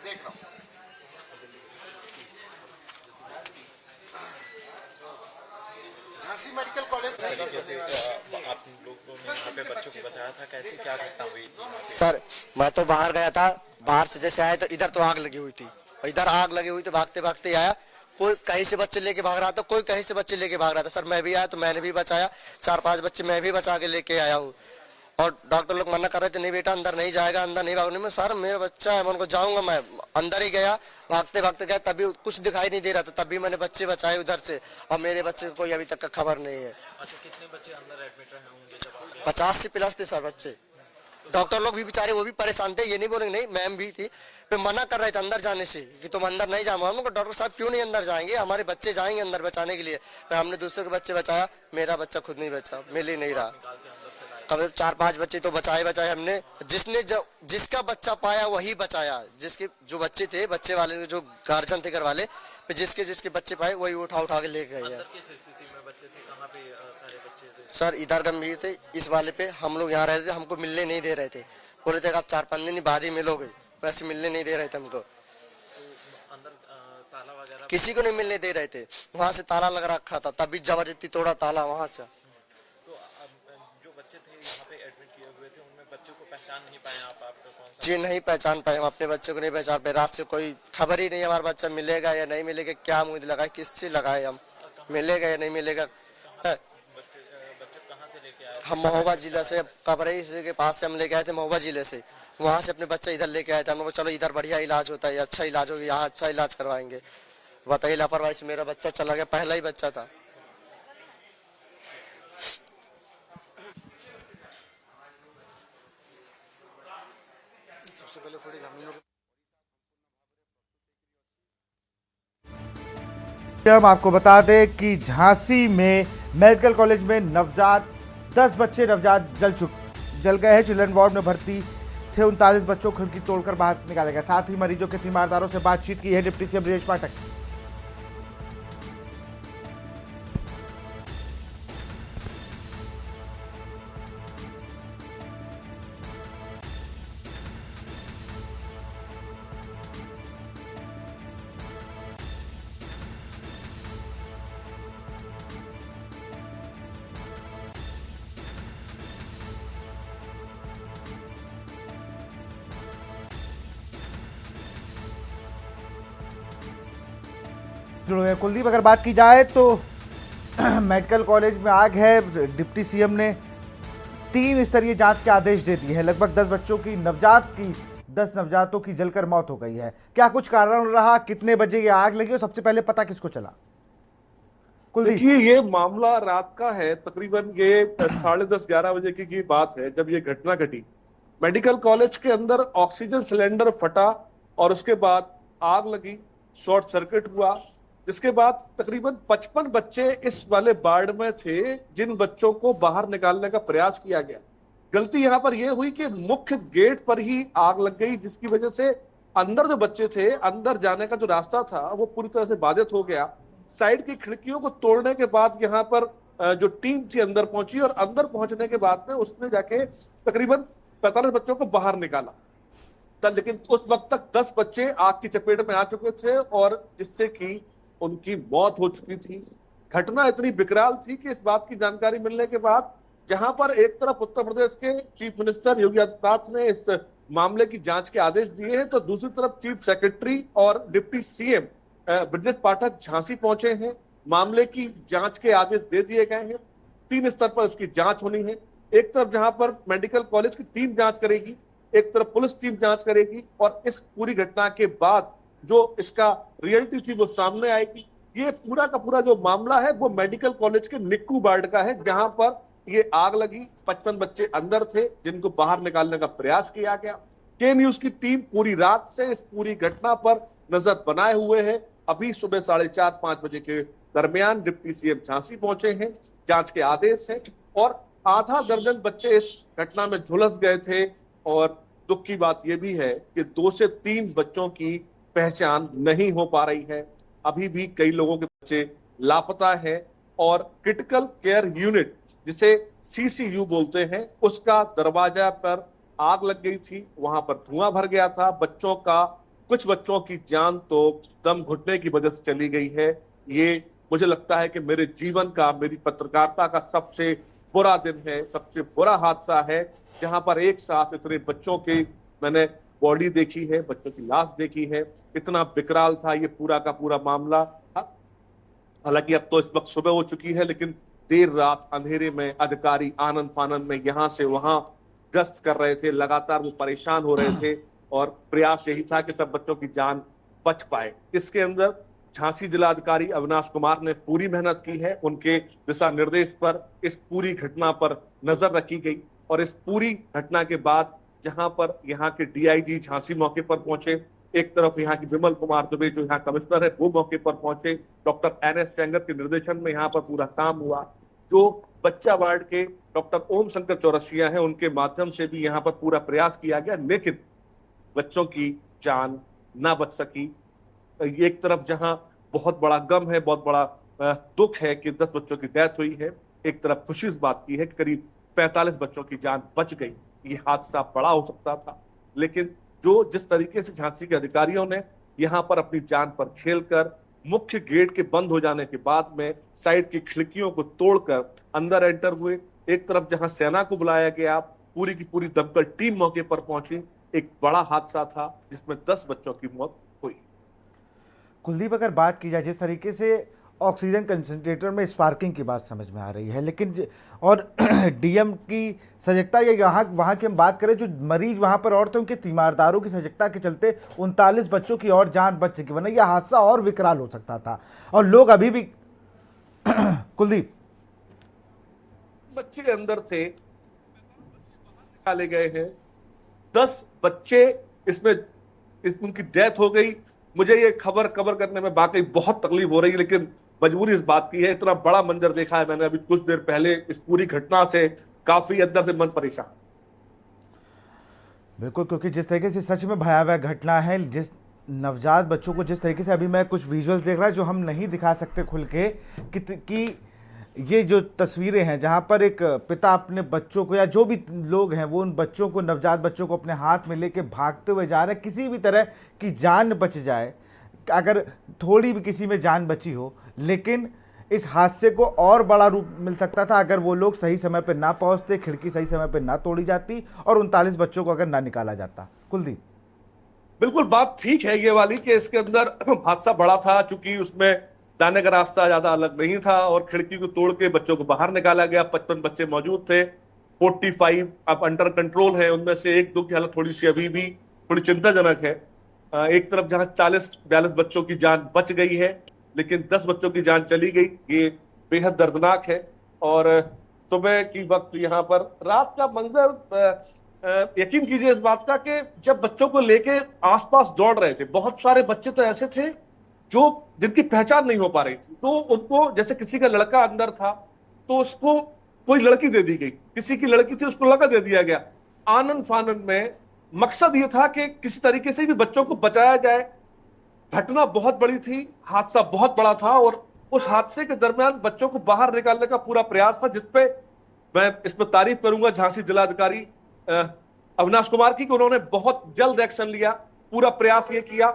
देख रहा हूँ झांसी मेडिकल कॉलेज आप लोगों ने यहाँ पे बच्चों को बचाया था, कैसी क्या घटना हुई थी? सर मैं तो बाहर गया था, बाहर से जैसे आया तो इधर तो आग लगी हुई थी, इधर आग लगी हुई तो भागते भागते आया, कोई कहीं से बच्चे लेके भाग रहा था, कोई कहीं से बच्चे लेके भाग रहा था। सर मैं भी आया तो मैंने भी बचाया, 4-5 बच्चे मैं भी बचा के लेके आया हूँ। और डॉक्टर लोग मना कर रहे थे नहीं बेटा अंदर नहीं जाएगा, अंदर नहीं भागने में। सर मेरा बच्चा है, मैं उनको जाऊंगा, मैं अंदर ही गया, भागते भागते गया, तभी कुछ दिखाई नहीं दे रहा था, तभी मैंने बच्चे बचाए उधर से, और मेरे बच्चे को कोई अभी तक का खबर नहीं है। अच्छा कितने बच्चे अंदर एडमिट रहे होंगे जब 50 से प्लस थे सर बच्चे। डॉक्टर लोग भी बेचारे वो भी परेशान थे, ये नहीं बोलेंगे नहीं, मैम भी थी, फिर मना कर रहे थे अंदर जाने से कि तुम अंदर नहीं जाओ। हम लोग डॉक्टर साहब क्यों नहीं अंदर जाएंगे, हमारे बच्चे जाएंगे अंदर बचाने के लिए। फिर हमने दूसरे के बच्चे बचाया, मेरा बच्चा खुद नहीं बचा, मिल ही नहीं रहा। कभी 4-5 बच्चे तो बचाए हमने, जिसका बच्चा पाया वही बचाया, जिसके जो बच्चे थे, बच्चे वाले जो गार्जियन थे घर वाले, जिसके बच्चे पाए वही उठा के ले गए हैं। सर इधर गंभीर थे, इस वाले पे हम लोग यहाँ रहते थे, हमको मिलने नहीं दे रहे थे, बोले थे आप 4-5 दिन बाद ही मिलोगे, वैसे मिलने नहीं दे रहे थे हमको। किसी को नहीं मिलने दे रहे थे, वहाँ से ताला लग रखा था, तभी जबरदस्ती तोड़ा ताला वहाँ से। जो बच्चे थे यहाँ पे एडमिट किए हुए थे, उनमें बच्चों को पहचान नहीं पाए आप? कौन सा? जी नहीं पहचान पाए, हम अपने बच्चे को नहीं पहचान पाए। रात से कोई खबर ही नहीं हमारा बच्चा मिलेगा या नहीं मिलेगा, क्या मुझे लगाए, किससे लगाए, हम मिलेगा या नहीं मिलेगा। हम महोबा जिला से, कबरई के पास से हम लेके आए थे, महोबा जिले से, वहाँ से अपने बच्चे इधर लेके आए थे। हम लोग चलो इधर बढ़िया इलाज होता है, अच्छा इलाज होगा, यहाँ अच्छा इलाज करवाएंगे। बताइए लापरवाही से मेरा बच्चा चला गया, पहला ही बच्चा था। सबसे पहले थोड़ी हम आपको बता दें कि झांसी में मेडिकल कॉलेज में 10 बच्चे नवजात जल गए हैं। चिल्ड्रन वार्ड में भर्ती थे 39 बच्चों को खिड़की तोड़कर बाहर निकाला गया। साथ ही मरीजों के तीमारदारों से बातचीत की है डिप्टी सीएम ब्रजेश पाठक। कुलदीप, अगर बात की जाए तो मेडिकल कॉलेज में आग है। डिप्टी सीएम ने 3 स्तरीय जांच के आदेश दे दिए हैं। लगभग 10 नवजातों की जलकर मौत हो गई है। क्या कुछ कारण रहा, कितने बजे ये आग लगी और सबसे पहले पता किसको चला? देखिए, ये मामला रात का है, तकरीबन ये 10:30-11 बजे की बात है जब ये घटना घटी। मेडिकल कॉलेज के अंदर ऑक्सीजन सिलेंडर फटा और उसके बाद आग लगी, शॉर्ट सर्किट हुआ, जिसके बाद तकरीबन 55 बच्चे इस वाले वार्ड में थे, जिन बच्चों को बाहर निकालने का प्रयास किया गया। गलती यहाँ पर यह हुई कि मुख्य गेट पर ही आग लग गई, जिसकी वजह से अंदर जो बच्चे थे, अंदर जाने का जो रास्ता था वो पूरी तरह से बाधित हो गया। साइड की खिड़कियों को तोड़ने के बाद यहाँ पर जो टीम थी अंदर पहुंची और अंदर पहुंचने के बाद में उसने जाके तकरीबन 45 बच्चों को बाहर निकाला। लेकिन उस वक्त तक 10 बच्चे आग की चपेट में आ चुके थे और जिससे कि उनकी मौत हो चुकी थी। घटना इतनी विकराल थी कि इस बात की जानकारी मिलने के बाद जहां पर एक तरफ उत्तर प्रदेश के चीफ मिनिस्टर योगी आदित्यनाथ ने इस मामले की जांच के आदेश दिए हैं, तो दूसरी तरफ चीफ सेक्रेटरी और डिप्टी सीएम ब्रजेश पाठक झांसी पहुंचे हैं। मामले की जांच के आदेश दे दिए गए हैं। 3 स्तर पर इसकी जांच होनी है। एक तरफ जहां पर मेडिकल कॉलेज की टीम जांच करेगी, एक तरफ पुलिस टीम जांच करेगी और इस पूरी घटना के बाद जो इसका रियलिटी थी वो सामने आएगी। ये पूरा का पूरा जो मामला है वो मेडिकल कॉलेज के निक्कू वार्ड का है, जहां पर ये आग लगी। 55 बच्चे अंदर थे जिनको बाहर निकालने का प्रयास किया गया। के न्यूज की टीम पूरी रात से इस पूरी घटना पर नजर बनाए हुए है। अभी सुबह 4:30-5 बजे के दरमियान डिप्टी सीएम झांसी पहुंचे हैं, जांच के आदेश है और आधा दर्जन बच्चे इस घटना में झुलस गए थे। और दुख की बात यह भी है कि 2 से 3 बच्चों की पहचान नहीं हो पा रही है। अभी भी कई लोगों के बच्चे लापता है और क्रिटिकल केयर यूनिट, जिसे सीसीयू बोलते हैं, उसका दरवाजा पर आग लग गई थी। वहां पर धुआं भर गया था। कुछ बच्चों की जान तो दम घुटने की वजह से चली गई है। ये मुझे लगता है कि मेरे जीवन का, मेरी पत्रकारिता का सबसे बुरा दिन है, सबसे बुरा हादसा है, जहां पर एक साथ इतने बच्चों की मैंने बॉडी देखी है, बच्चों की लाश देखी है। इतना विकराल था ये पूरा का पूरा मामला। हालांकि अब तो इस वक्त सुबह हो चुकी है, लेकिन देर रात अंधेरे में अधिकारी आनन फानन में यहाँ से वहां गश्त कर रहे थे। लगातार वो परेशान हो रहे थे और प्रयास यही था कि सब बच्चों की जान बच पाए। इसके अंदर झांसी जिलाधिकारी अविनाश कुमार ने पूरी मेहनत की है। उनके दिशा निर्देश पर इस पूरी घटना पर नजर रखी गई और इस पूरी घटना के बाद जहां पर यहाँ के डीआईजी झांसी मौके पर पहुंचे, एक तरफ यहाँ की विमल कुमार दुबे जो यहाँ कमिश्नर है वो मौके पर पहुंचे, डॉक्टर NS सेंगर के निर्देशन में यहाँ पर पूरा काम हुआ। जो बच्चा वार्ड के डॉक्टर ओम शंकर चौरसिया हैं उनके माध्यम से भी यहाँ पर पूरा प्रयास किया गया, लेकिन बच्चों की जान ना बच सकी। एक तरफ जहां बहुत बड़ा गम है, बहुत बड़ा दुख है कि 10 बच्चों की डेथ हुई है, एक तरफ खुशी इस बात की है कि करीब 45 बच्चों की जान बच गई। ये हादसा बड़ा हो सकता था, लेकिन जिस तरीके से झांसी के अधिकारियों ने यहाँ पर अपनी जान पर खेलकर मुख्य गेट के बंद हो जाने के बाद में साइड की खिड़कियों को तोड़कर अंदर एंटर हुए, एक तरफ जहां सेना को बुलाया गया, पूरी की पूरी दमकल टीम मौके पर पहुंची, एक बड़ा हादसा था जिसमें 10 बच्चों की मौत हुई। कुलदीप, अगर बात की जाए जिस तरीके से ऑक्सीजन कंसंट्रेटर में स्पार्किंग की बात समझ में आ रही है, लेकिन और डीएम की सजगता या यहाँ वहाँ की हम बात करें, जो मरीज वहाँ पर और थे उनके तीमारदारों की सजगता के चलते 39 बच्चों की और जान बच सकी, वरना यह हादसा और विकराल हो सकता था। और लोग अभी भी कुलदीप, बच्चे अंदर थे, निकाले गए हैं, 10 बच्चे इसमें उनकी डेथ हो गई। मुझे ये खबर कवर करने में वाकई बहुत तकलीफ हो रही है, लेकिन मजबूरी इस बात की है, इतना बड़ा मंजर देखा है मैंने अभी कुछ देर पहले, इस पूरी घटना से काफी अंदर से मन परेशान। बिल्कुल, क्योंकि जिस तरीके से सच में भयावह घटना है, जिस नवजात बच्चों को जिस तरीके से अभी मैं कुछ विजुअल्स देख रहा है जो हम नहीं दिखा सकते खुल के, कि ये जो तस्वीरें हैं जहां पर एक पिता अपने बच्चों को या जो भी लोग हैं वो उन बच्चों को, नवजात बच्चों को अपने हाथ में लेके भागते हुए जा रहे हैं, किसी भी तरह की जान बच जाए, अगर थोड़ी भी किसी में जान बची हो। लेकिन इस हादसे को और बड़ा रूप मिल सकता था अगर वो लोग सही समय पर ना पहुंचते, खिड़की सही समय पर ना तोड़ी जाती और 39 बच्चों को अगर ना निकाला जाता। कुलदीप, बिल्कुल बात ठीक है ये वाली कि इसके अंदर हादसा बड़ा था, चूंकि उसमें जाने का रास्ता ज्यादा अलग नहीं था और खिड़की को तोड़ के बच्चों को बाहर निकाला गया। 55 बच्चे मौजूद थे, 45 अब अंडर कंट्रोल है, उनमें से 1-2 की हालत थोड़ी सी अभी भी थोड़ी चिंताजनक है। एक तरफ जहां 40-42 बच्चों की जान बच गई है, लेकिन 10 बच्चों की जान चली गई, ये बेहद दर्दनाक है। और सुबह की वक्त यहाँ पर रात का मंजर, यकीन कीजिए इस बात का कि जब बच्चों को लेके आसपास दौड़ रहे थे, बहुत सारे बच्चे तो ऐसे थे जो जिनकी पहचान नहीं हो पा रही थी, तो उनको जैसे किसी का लड़का अंदर था तो उसको कोई लड़की दे दी गई, किसी की लड़की थी उसको लड़का दे दिया गया। आनंद फानंद में मकसद ये था कि किसी तरीके से भी बच्चों को बचाया जाए। घटना बहुत बड़ी थी, हादसा बहुत बड़ा था और उस हादसे के दरमियान बच्चों को बाहर निकालने का पूरा प्रयास था, जिसपे मैं इसमें तारीफ करूंगा झांसी जिलाधिकारी अविनाश कुमार की कि उन्होंने बहुत जल्द एक्शन लिया, पूरा प्रयास ये किया।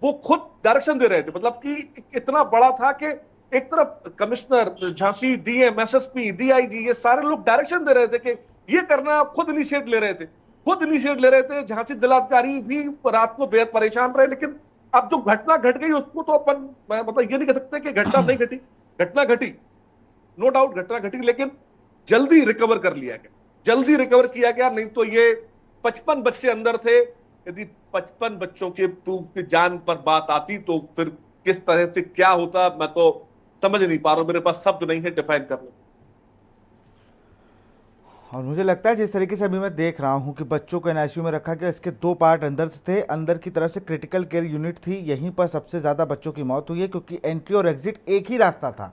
वो खुद डायरेक्शन दे रहे थे, मतलब कि इतना बड़ा था कि एक तरफ commissioner Jhansi, DM, SSP, DIG, ये सारे लोग डायरेक्शन दे रहे थे कि ये करना, खुद इनिशिएट ले रहे थे। झांसी जिलाधिकारी भी रात को बेहद परेशान रहे। लेकिन अब जो घटना घट गई उसको तो अपन मतलब ये नहीं कह सकते कि घटना नहीं घटी, घटना घटी, नो डाउट घटना घटी, लेकिन जल्दी रिकवर कर लिया गया, जल्दी रिकवर किया गया। नहीं तो ये 55 बच्चे अंदर थे, यदि 55 बच्चों की जान पर बात आती तो फिर किस तरह से क्या होता, मैं तो समझ नहीं पा रहा हूं, मेरे पास शब्द नहीं है डिफाइन करने। और मुझे लगता है जिस तरीके से अभी मैं देख रहा हूं कि बच्चों को एनआईसीयू में रखा गया, इसके 2 पार्ट अंदर से थे, अंदर की तरफ से क्रिटिकल केयर यूनिट थी, यहीं पर सबसे ज़्यादा बच्चों की मौत हुई है क्योंकि एंट्री और एग्जिट एक ही रास्ता था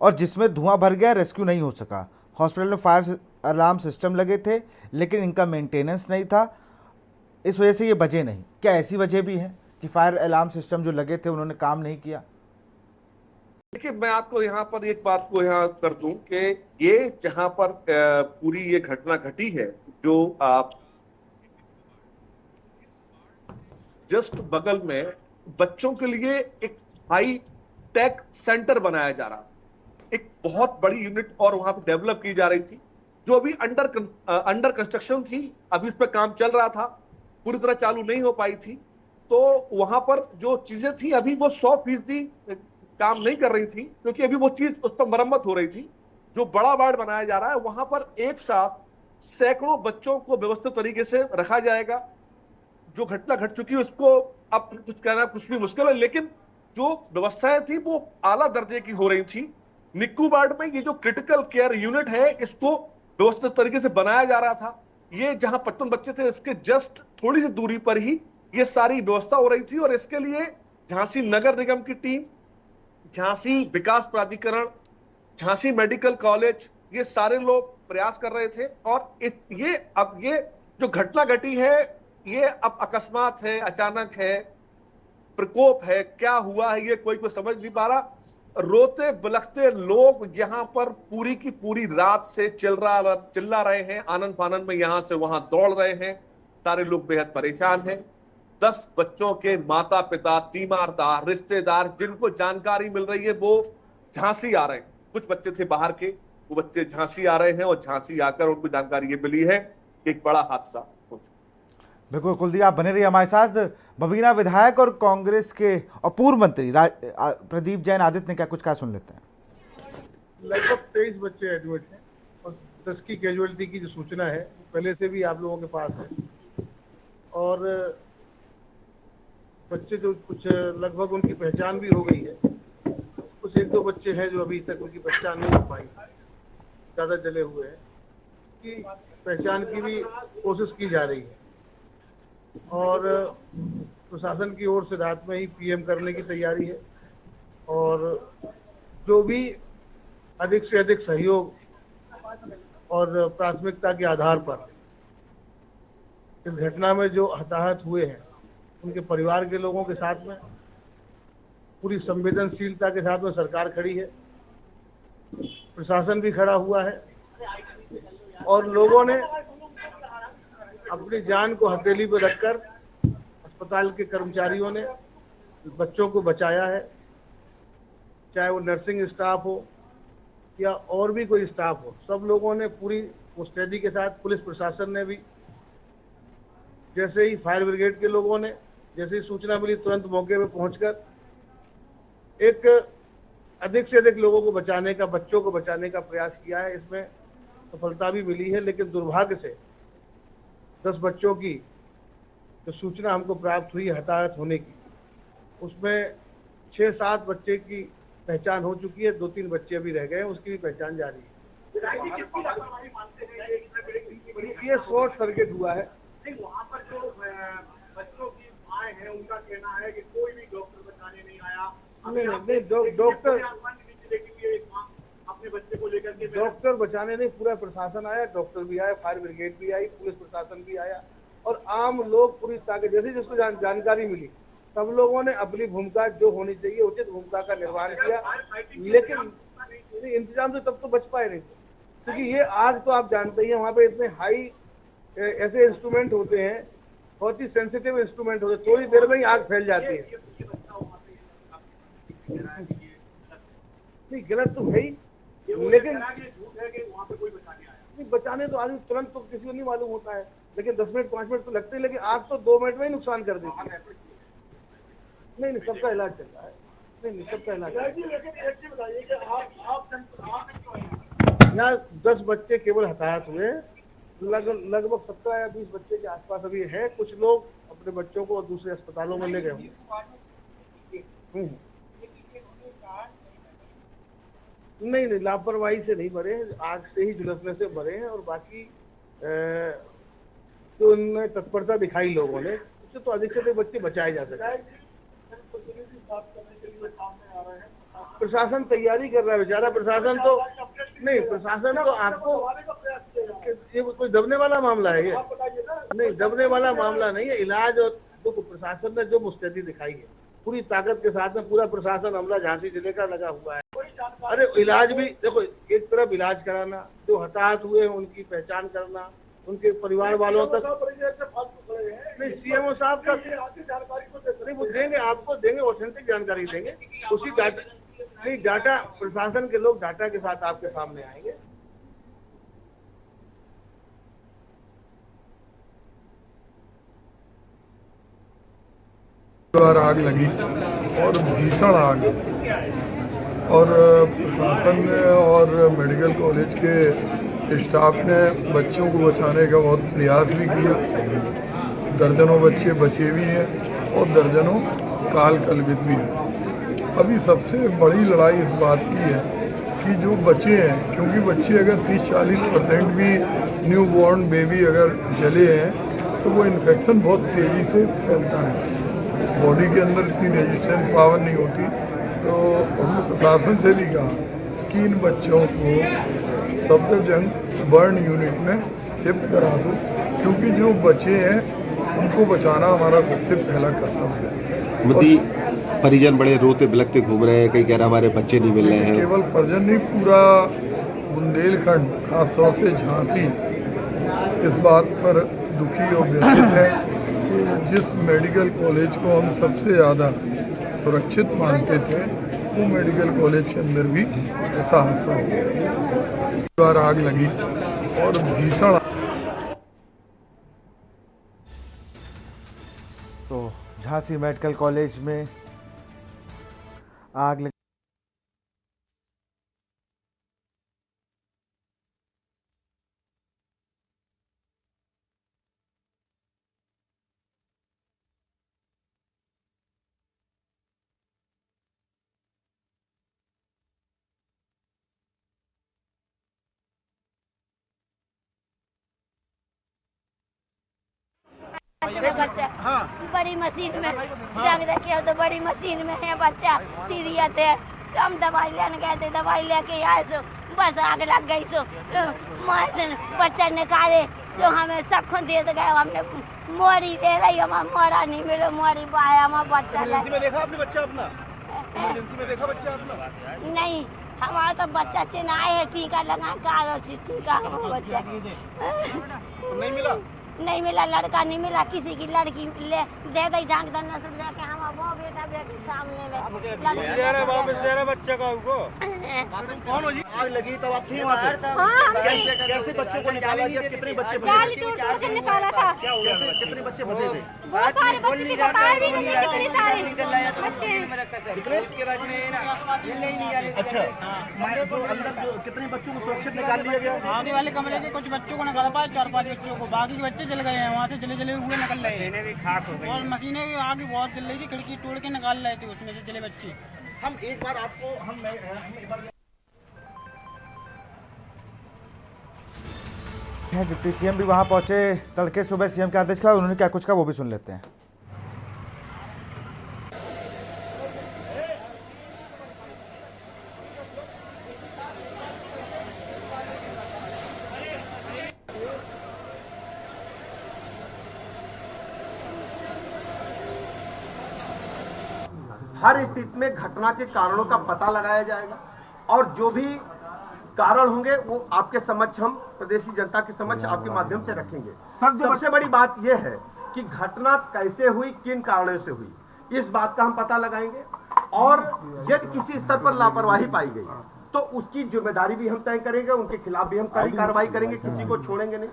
और जिसमें धुआं भर गया, रेस्क्यू नहीं हो सका। हॉस्पिटल में फायर अलार्म सिस्टम लगे थे लेकिन इनका मेंटेनेंस नहीं था, इस वजह से ये बजे नहीं। क्या ऐसी वजह भी है कि फायर अलार्म सिस्टम जो लगे थे उन्होंने काम नहीं किया? देखिए, मैं आपको यहाँ पर एक बात को यहाँ कर दूं कि ये जहां पर पूरी ये घटना घटी है, जो आप जस्ट बगल में बच्चों के लिए एक हाई टेक सेंटर बनाया जा रहा था, एक बहुत बड़ी यूनिट और वहां पर डेवलप की जा रही थी, जो अभी अंडर कंस्ट्रक्शन थी, अभी इस पर काम चल रहा था, पूरी तरह चालू नहीं हो पाई थी। तो वहां पर जो चीजें थी अभी वो 100% काम नहीं कर रही थी, क्योंकि अभी वो चीज उस पर मरम्मत हो रही थी। जो बड़ा वार्ड बनाया जा रहा है वहां पर एक साथ सैकड़ों बच्चों को व्यवस्थित तरीके से रखा जाएगा। जो घटना घट चुकी है उसको अब कुछ कहना कुछ भी मुश्किल है, लेकिन जो व्यवस्थाएं थी वो आला दर्जे की हो रही थी। निक्कू वार्ड में ये जो क्रिटिकल केयर यूनिट है इसको व्यवस्थित तरीके से बनाया जा रहा था। ये जहां 55 बच्चे थे इसके जस्ट थोड़ी सी दूरी पर ही ये सारी व्यवस्था हो रही थी और इसके लिए झांसी नगर निगम की टीम, झांसी विकास प्राधिकरण, झांसी मेडिकल कॉलेज, ये सारे लोग प्रयास कर रहे थे। और ये जो घटना घटी है ये अब अकस्मात है, अचानक है, प्रकोप है, क्या हुआ है ये कोई समझ नहीं पा रहा। रोते बिलखते लोग यहाँ पर पूरी की पूरी रात से चिल्ला रहे हैं, आनंद फानंद में यहां से वहां दौड़ रहे हैं, सारे लोग बेहद परेशान हैं। 10 बच्चों के माता पिता, तीमारदार, रिश्तेदार जिनको जानकारी मिल रही है वो झांसी आ रहे हैं। कुछ बच्चे थे बाहर के, वो बच्चे झांसी आ रहे हैं और झांसी आकर उनको जानकारी ये मिली है कि एक बड़ा हादसा हो चुका। बिल्कुल कुलदीप, आप बने रहिए हमारे साथ। बबीना विधायक और कांग्रेस के और पूर्व मंत्री प्रदीप जैन आदित्य ने क्या सुन लेते हैं। लगभग 23 बच्चे एडमिट हैं और 10 की कैजुअलिटी की जो सूचना है पहले से भी आप लोगों के पास है। और बच्चे जो कुछ लगभग उनकी पहचान भी हो गई है। कुछ 1-2 बच्चे हैं जो अभी तक उनकी पहचान नहीं हो पाई, ज़्यादा जले हुए हैं, कि पहचान की भी कोशिश की जा रही है। और प्रशासन की ओर से रात में ही पीएम करने की तैयारी है और जो भी अधिक से अधिक सहयोग और प्राथमिकता के आधार पर इस घटना में जो हताहत हुए हैं उनके परिवार के लोगों के साथ में पूरी संवेदनशीलता के साथ में सरकार खड़ी है, प्रशासन भी खड़ा हुआ है और लोगों ने अपनी जान को हथेली पर रखकर अस्पताल के कर्मचारियों ने बच्चों को बचाया है। चाहे वो नर्सिंग स्टाफ हो या और भी कोई स्टाफ हो, सब लोगों ने पूरी मुस्तैदी के साथ, पुलिस प्रशासन ने भी, जैसे ही फायर ब्रिगेड के लोगों ने जैसे ही सूचना मिली तुरंत मौके पर पहुंचकर एक अधिक से अधिक लोगों को बचाने का, बच्चों को बचाने का प्रयास किया है। इसमें सफलता भी मिली है, लेकिन दुर्भाग्य से 10 बच्चों की जो सूचना हमको प्राप्त हुई हताहत होने की, उसमें 6-7 बच्चे की पहचान हो चुकी है, 2-3 बच्चे अभी रह गए हैं, उसकी भी पहचान जारी है। ये शॉर्ट सर्किट हुआ है। वहाँ पर जो बच्चों की माँ है उनका कहना है कि कोई भी डॉक्टर बचाने नहीं आया। नहीं, डॉक्टर अपने बच्चे को लेकर के डॉक्टर बचाने नहीं, पूरा प्रशासन आया, डॉक्टर भी आया, फायर ब्रिगेड भी आई, पुलिस प्रशासन भी आया और आम लोग पूरी ताकत, जैसे जिसको जानकारी मिली सब लोगों ने अपनी भूमिका जो होनी चाहिए उचित भूमिका का निर्वहन किया। लेकिन इंतजाम तो तब तो बच पाए नहीं, क्योंकि ये आग तो आप जानते ही हैं, वहाँ पे इतने हाई ऐसे इंस्ट्रूमेंट होते हैं, बहुत ही सेंसिटिव इंस्ट्रूमेंट होते हैं, थोड़ी देर में ही आग फैल जाती है। नहीं, गलत तो है ही, लेकिन बचाने तो आदमी तुरंत तो किसी को नहीं मालूम होता है, लेकिन 10 मिनट 5 मिनट तो लगते हैं, लेकिन आग तो 2 मिनट में ही नुकसान कर देती है। नहीं, सबका इलाज चल रहा है। नहीं, सबका इलाज। यहाँ 10 बच्चे केवल हताहत हुए, लगभग 17 या 20 बच्चे के आसपास अभी है। कुछ लोग अपने बच्चों को दूसरे अस्पतालों में ले गए होंगे। नहीं, लापरवाही से नहीं मरे, आग से ही झुलसने से मरे हैं। और बाकी तो उनमें तत्परता दिखाई लोगों ने, उससे तो अधिक से अधिक बच्चे बचाए जा सकते हैं। प्रशासन तैयारी कर रहा है, बेचारा प्रशासन तो नहीं, प्रशासन तो आपको ये कोई दबने वाला मामला है, ये नहीं दबने वाला मामला नहीं है। इलाज और तो प्रशासन ने जो मुस्तैदी दिखाई है पूरी ताकत के साथ में, पूरा प्रशासन अमला झांसी जिले का लगा हुआ है। अरे इलाज भी देखो, एक तरफ इलाज कराना, जो हताहत हुए हैं उनकी पहचान करना, उनके परिवार वालों तक नहीं, सीएमओ साहब का नहीं, वो देंगे, आपको देंगे, ऑथेंटिक जानकारी देंगे, उसी डाटा नहीं, डाटा प्रशासन के लोग डाटा के साथ आपके सामने आएंगे। आग लगी और भीषण आग, और प्रशासन ने और मेडिकल कॉलेज के स्टाफ ने बच्चों को बचाने का बहुत प्रयास भी किया। दर्जनों बच्चे बचे भी हैं और दर्जनों काल कलवित भी हैं। अभी सबसे बड़ी लड़ाई इस बात की है कि जो बच्चे हैं, क्योंकि बच्चे अगर 30-40% भी न्यू बॉर्न बेबी अगर जले हैं तो वो इन्फेक्शन बहुत तेज़ी से फैलता है, बॉडी के अंदर इतनी रेजिस्टेंस पावर नहीं होती। तो हमने प्रशासन से भी कहा कि इन बच्चों को सफदरजंग बर्न यूनिट में शिफ्ट करा दो, क्योंकि जो बच्चे हैं उनको बचाना हमारा सबसे पहला कर्तव्य है। मोदी परिजन बड़े रोते बिलखते घूम रहे हैं, कई कह रहा हमारे बच्चे नहीं मिल रहे हैं। केवल परिजन नहीं, पूरा बुंदेलखंड खासतौर से झांसी इस बात पर दुखी और व्यथित है कि जिस मेडिकल कॉलेज को हम सबसे ज़्यादा सुरक्षित मानते थे वो मेडिकल कॉलेज के अंदर भी ऐसा हादसा हो गया, आग लगी और भीषण। तो झांसी मेडिकल कॉलेज में आग लगी। बच्चा बड़ी मशीन में जंग देखिए तो बड़ी मशीन में है बच्चा सीरियस है। हम दवाई लेने गए थे, दवाई लेके आए सो बस आग लग गई सो बच्चा निकाले सो हमें सब को दे गए। हमने मोरी ले रही, हमारा मोरा नहीं मिले, मोरी पाया हमारा बच्चा। इमरजेंसी में देखा आपने बच्चा अपना? इमरजेंसी में देखा बच्चा अपना? नहीं, हमारा तो बच्चा चिन्हाए है, टीका लगा कार टीका हमारा बच्चा नहीं मिला। नहीं मिला, लड़का नहीं मिला, किसी की लड़की ले दे गई ढंग धन्ना सुन जाके हम वो बेटा बेटी सामने में वापस दे रहा बच्चा का उनको। कौन हो जी? आग लगी तब आप थी वहाँ पे? कैसे बच्चे को निकाला गया? कितने बच्चे टूट के निकाला था? कितने बच्चे फंसे थे? बहुत सारे बच्चे थे, बताए भी नहीं कितने सारे बच्चे। इसके बाद में अच्छा जो अंदर जो कितने बच्चों को सुरक्षित निकाल लिया गया? आगे वाले कमरे के कुछ बच्चों को निकाला पाए, 4-5 बच्चों को, बाकी के बच्चे जल गए हैं, वहाँ से जले हुए निकल रहे हैं। भी खाक हो गई और मशीनें भी आगे बहुत जल रही थी, खिड़की तोड़ के निकाल रहे थे उसमें से जले बच्चे। हम एक बार आपको हम एक बार डिप्टी सीएम भी वहां पहुंचे तड़के सुबह, सीएम के आदेश का उन्होंने क्या कुछ कहा वो भी सुन लेते हैं। हर स्थिति में घटना के कारणों का पता लगाया जाएगा और जो भी कारण होंगे वो आपके समक्ष, हम प्रदेशी जनता के समक्ष आपके माध्यम से रखेंगे। सबसे बड़ी बात यह है कि घटना कैसे हुई, किन कारणों से हुई, इस बात का हम पता लगाएंगे और यदि किसी स्तर पर लापरवाही पाई गई तो उसकी जिम्मेदारी भी हम तय करेंगे, उनके खिलाफ भी हम कड़ी कार्रवाई करेंगे, किसी को छोड़ेंगे नहीं।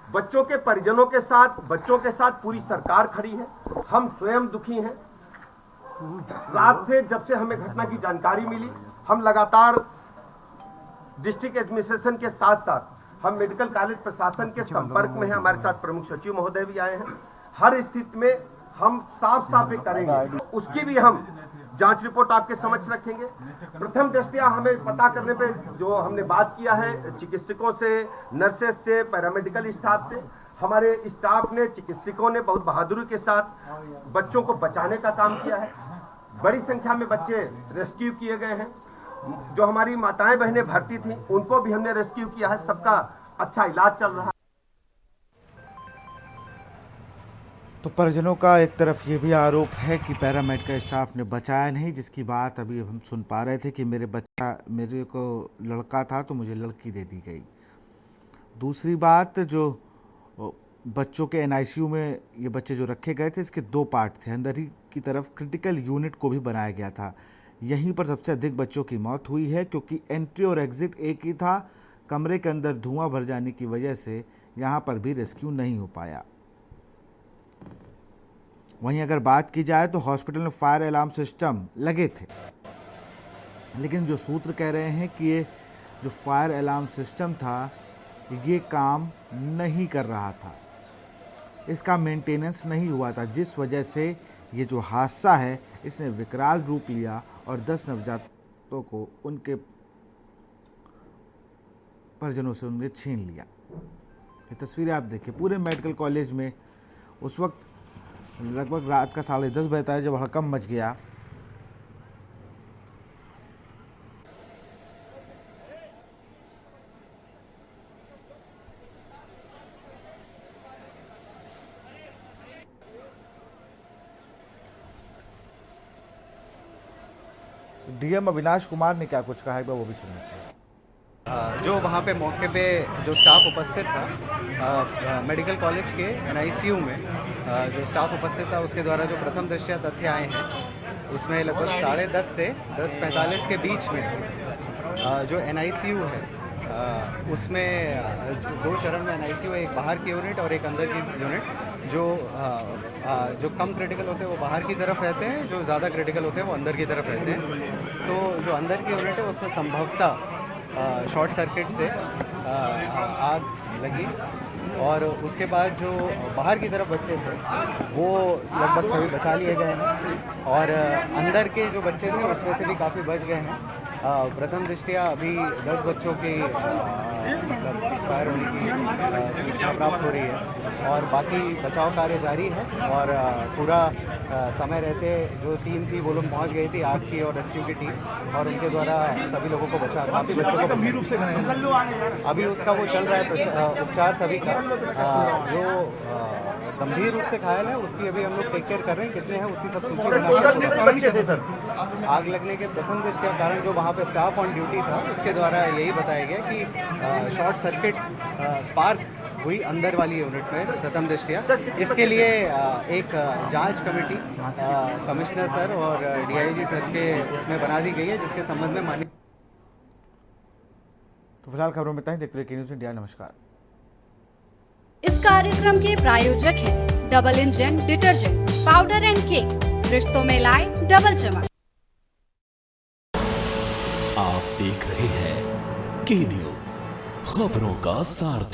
बच्चों के परिजनों के साथ पूरी सरकार खड़ी है। हम स्वयं दुखी हैं। रात से जब से हमें घटना की जानकारी मिली, हम लगातार डिस्ट्रिक्ट एडमिनिस्ट्रेशन के साथ साथ हम मेडिकल कॉलेज प्रशासन के संपर्क में हैं। हमारे साथ प्रमुख सचिव महोदय भी आए हैं। हर स्थिति में हम साफ करेंगे, उसकी भी हम जांच रिपोर्ट आपके समक्ष रखेंगे। प्रथम दृष्टया हमें पता करने पे जो हमने बात किया है चिकित्सकों से, नर्सेस से, पैरामेडिकल स्टाफ से, हमारे स्टाफ ने, चिकित्सकों ने बहुत बहादुरी के साथ बच्चों को बचाने का काम किया है। बड़ी संख्या में बच्चे रेस्क्यू किए गए हैं। जो हमारी माताएं बहनें भर्ती थी उनको भी हमने रेस्क्यू किया है। सबका अच्छा इलाज चल रहा है। तो परिजनों का एक तरफ ये भी आरोप है कि पैरामेडिकल स्टाफ ने बचाया नहीं, जिसकी बात अभी हम सुन पा रहे थे कि मेरे को लड़का था तो मुझे लड़की दे दी गई। दूसरी बात, जो बच्चों के एनआईसीयू में ये बच्चे जो रखे गए थे, इसके 2 पार्ट थे। अंदर ही की तरफ क्रिटिकल यूनिट को भी बनाया गया था। यहीं पर सबसे अधिक बच्चों की मौत हुई है क्योंकि एंट्री और एग्जिट एक ही था। कमरे के अंदर धुआं भर जाने की वजह से यहाँ पर भी रेस्क्यू नहीं हो पाया। वहीं अगर बात की जाए तो हॉस्पिटल में फायर अलार्म सिस्टम लगे थे, लेकिन जो सूत्र कह रहे हैं कि ये जो फायर अलार्म सिस्टम था ये काम नहीं कर रहा था, इसका मेंटेनेंस नहीं हुआ था, जिस वजह से ये जो हादसा है इसने विकराल रूप लिया और 10 नवजातों को उनके परिजनों से उन्हें छीन लिया। ये तस्वीरें आप देखिए, पूरे मेडिकल कॉलेज में उस वक्त लगभग रात का 10:30 बजता है जब हड़कंप मच गया। डीएम अविनाश कुमार ने क्या कुछ कहा है वो भी सुनते हैं। जो वहाँ पे मौके पे जो स्टाफ उपस्थित था मेडिकल कॉलेज के NICU में जो स्टाफ उपस्थित था उसके द्वारा जो प्रथम दृष्टया तथ्य आए हैं उसमें लगभग 10:30 से 10:45 के बीच में जो NICU है उसमें 2 चरण में NICU है, एक बाहर की यूनिट और एक अंदर की यूनिट। जो कम क्रिटिकल होते हैं वो बाहर की तरफ रहते हैं, जो ज़्यादा क्रिटिकल होते हैं वो अंदर की तरफ रहते हैं। तो जो अंदर की यूनिट है उसमें संभवतः शॉर्ट सर्किट से आग लगी और उसके बाद जो बाहर की तरफ बच्चे थे वो लगभग सभी बचा लिए गए हैं और अंदर के जो बच्चे थे उसमें से भी काफ़ी बच गए हैं। प्रथम दृष्टया अभी 10 बच्चों की मतलब एक्सपायर होने की सूचना प्राप्त हो रही है और बाकी बचाव कार्य जारी है और पूरा समय रहते जो टीम थी वो लोग पहुँच गई थी, आग की और रेस्क्यू की टीम, और उनके द्वारा सभी लोगों को बचा, काफ़ी बच्चों को गंभीर रूप से अभी उसका वो चल रहा है उपचार सभी का। जो गंभीर रूप से घायल है उसकी अभी हम लोग टेक केयर कर रहे हैं, कितने हैं उसकी सब सूची बना। आग लगने के प्रथम दृष्टया कारण जो वहाँ पे स्टाफ ऑन ड्यूटी था उसके द्वारा यही बताया गया कि शॉर्ट सर्किट स्पार्क हुई अंदर वाली यूनिट में प्रथम दृष्टया। इसके लिए एक जांच कमेटी कमिश्नर सर और DIG सर के उसमें बना दी गई है जिसके संबंध में माननीय। तो फिलहाल खबरों में इतना ही, देखते रहिए न्यूज़ इंडिया। नमस्कार। इस कार्यक्रम के प्रायोजक हैं double engine detergent powder and cake, रिश्तों में लाए डबल चमक। आप देख रहे हैं के न्यूज़, खबरों का सारथी।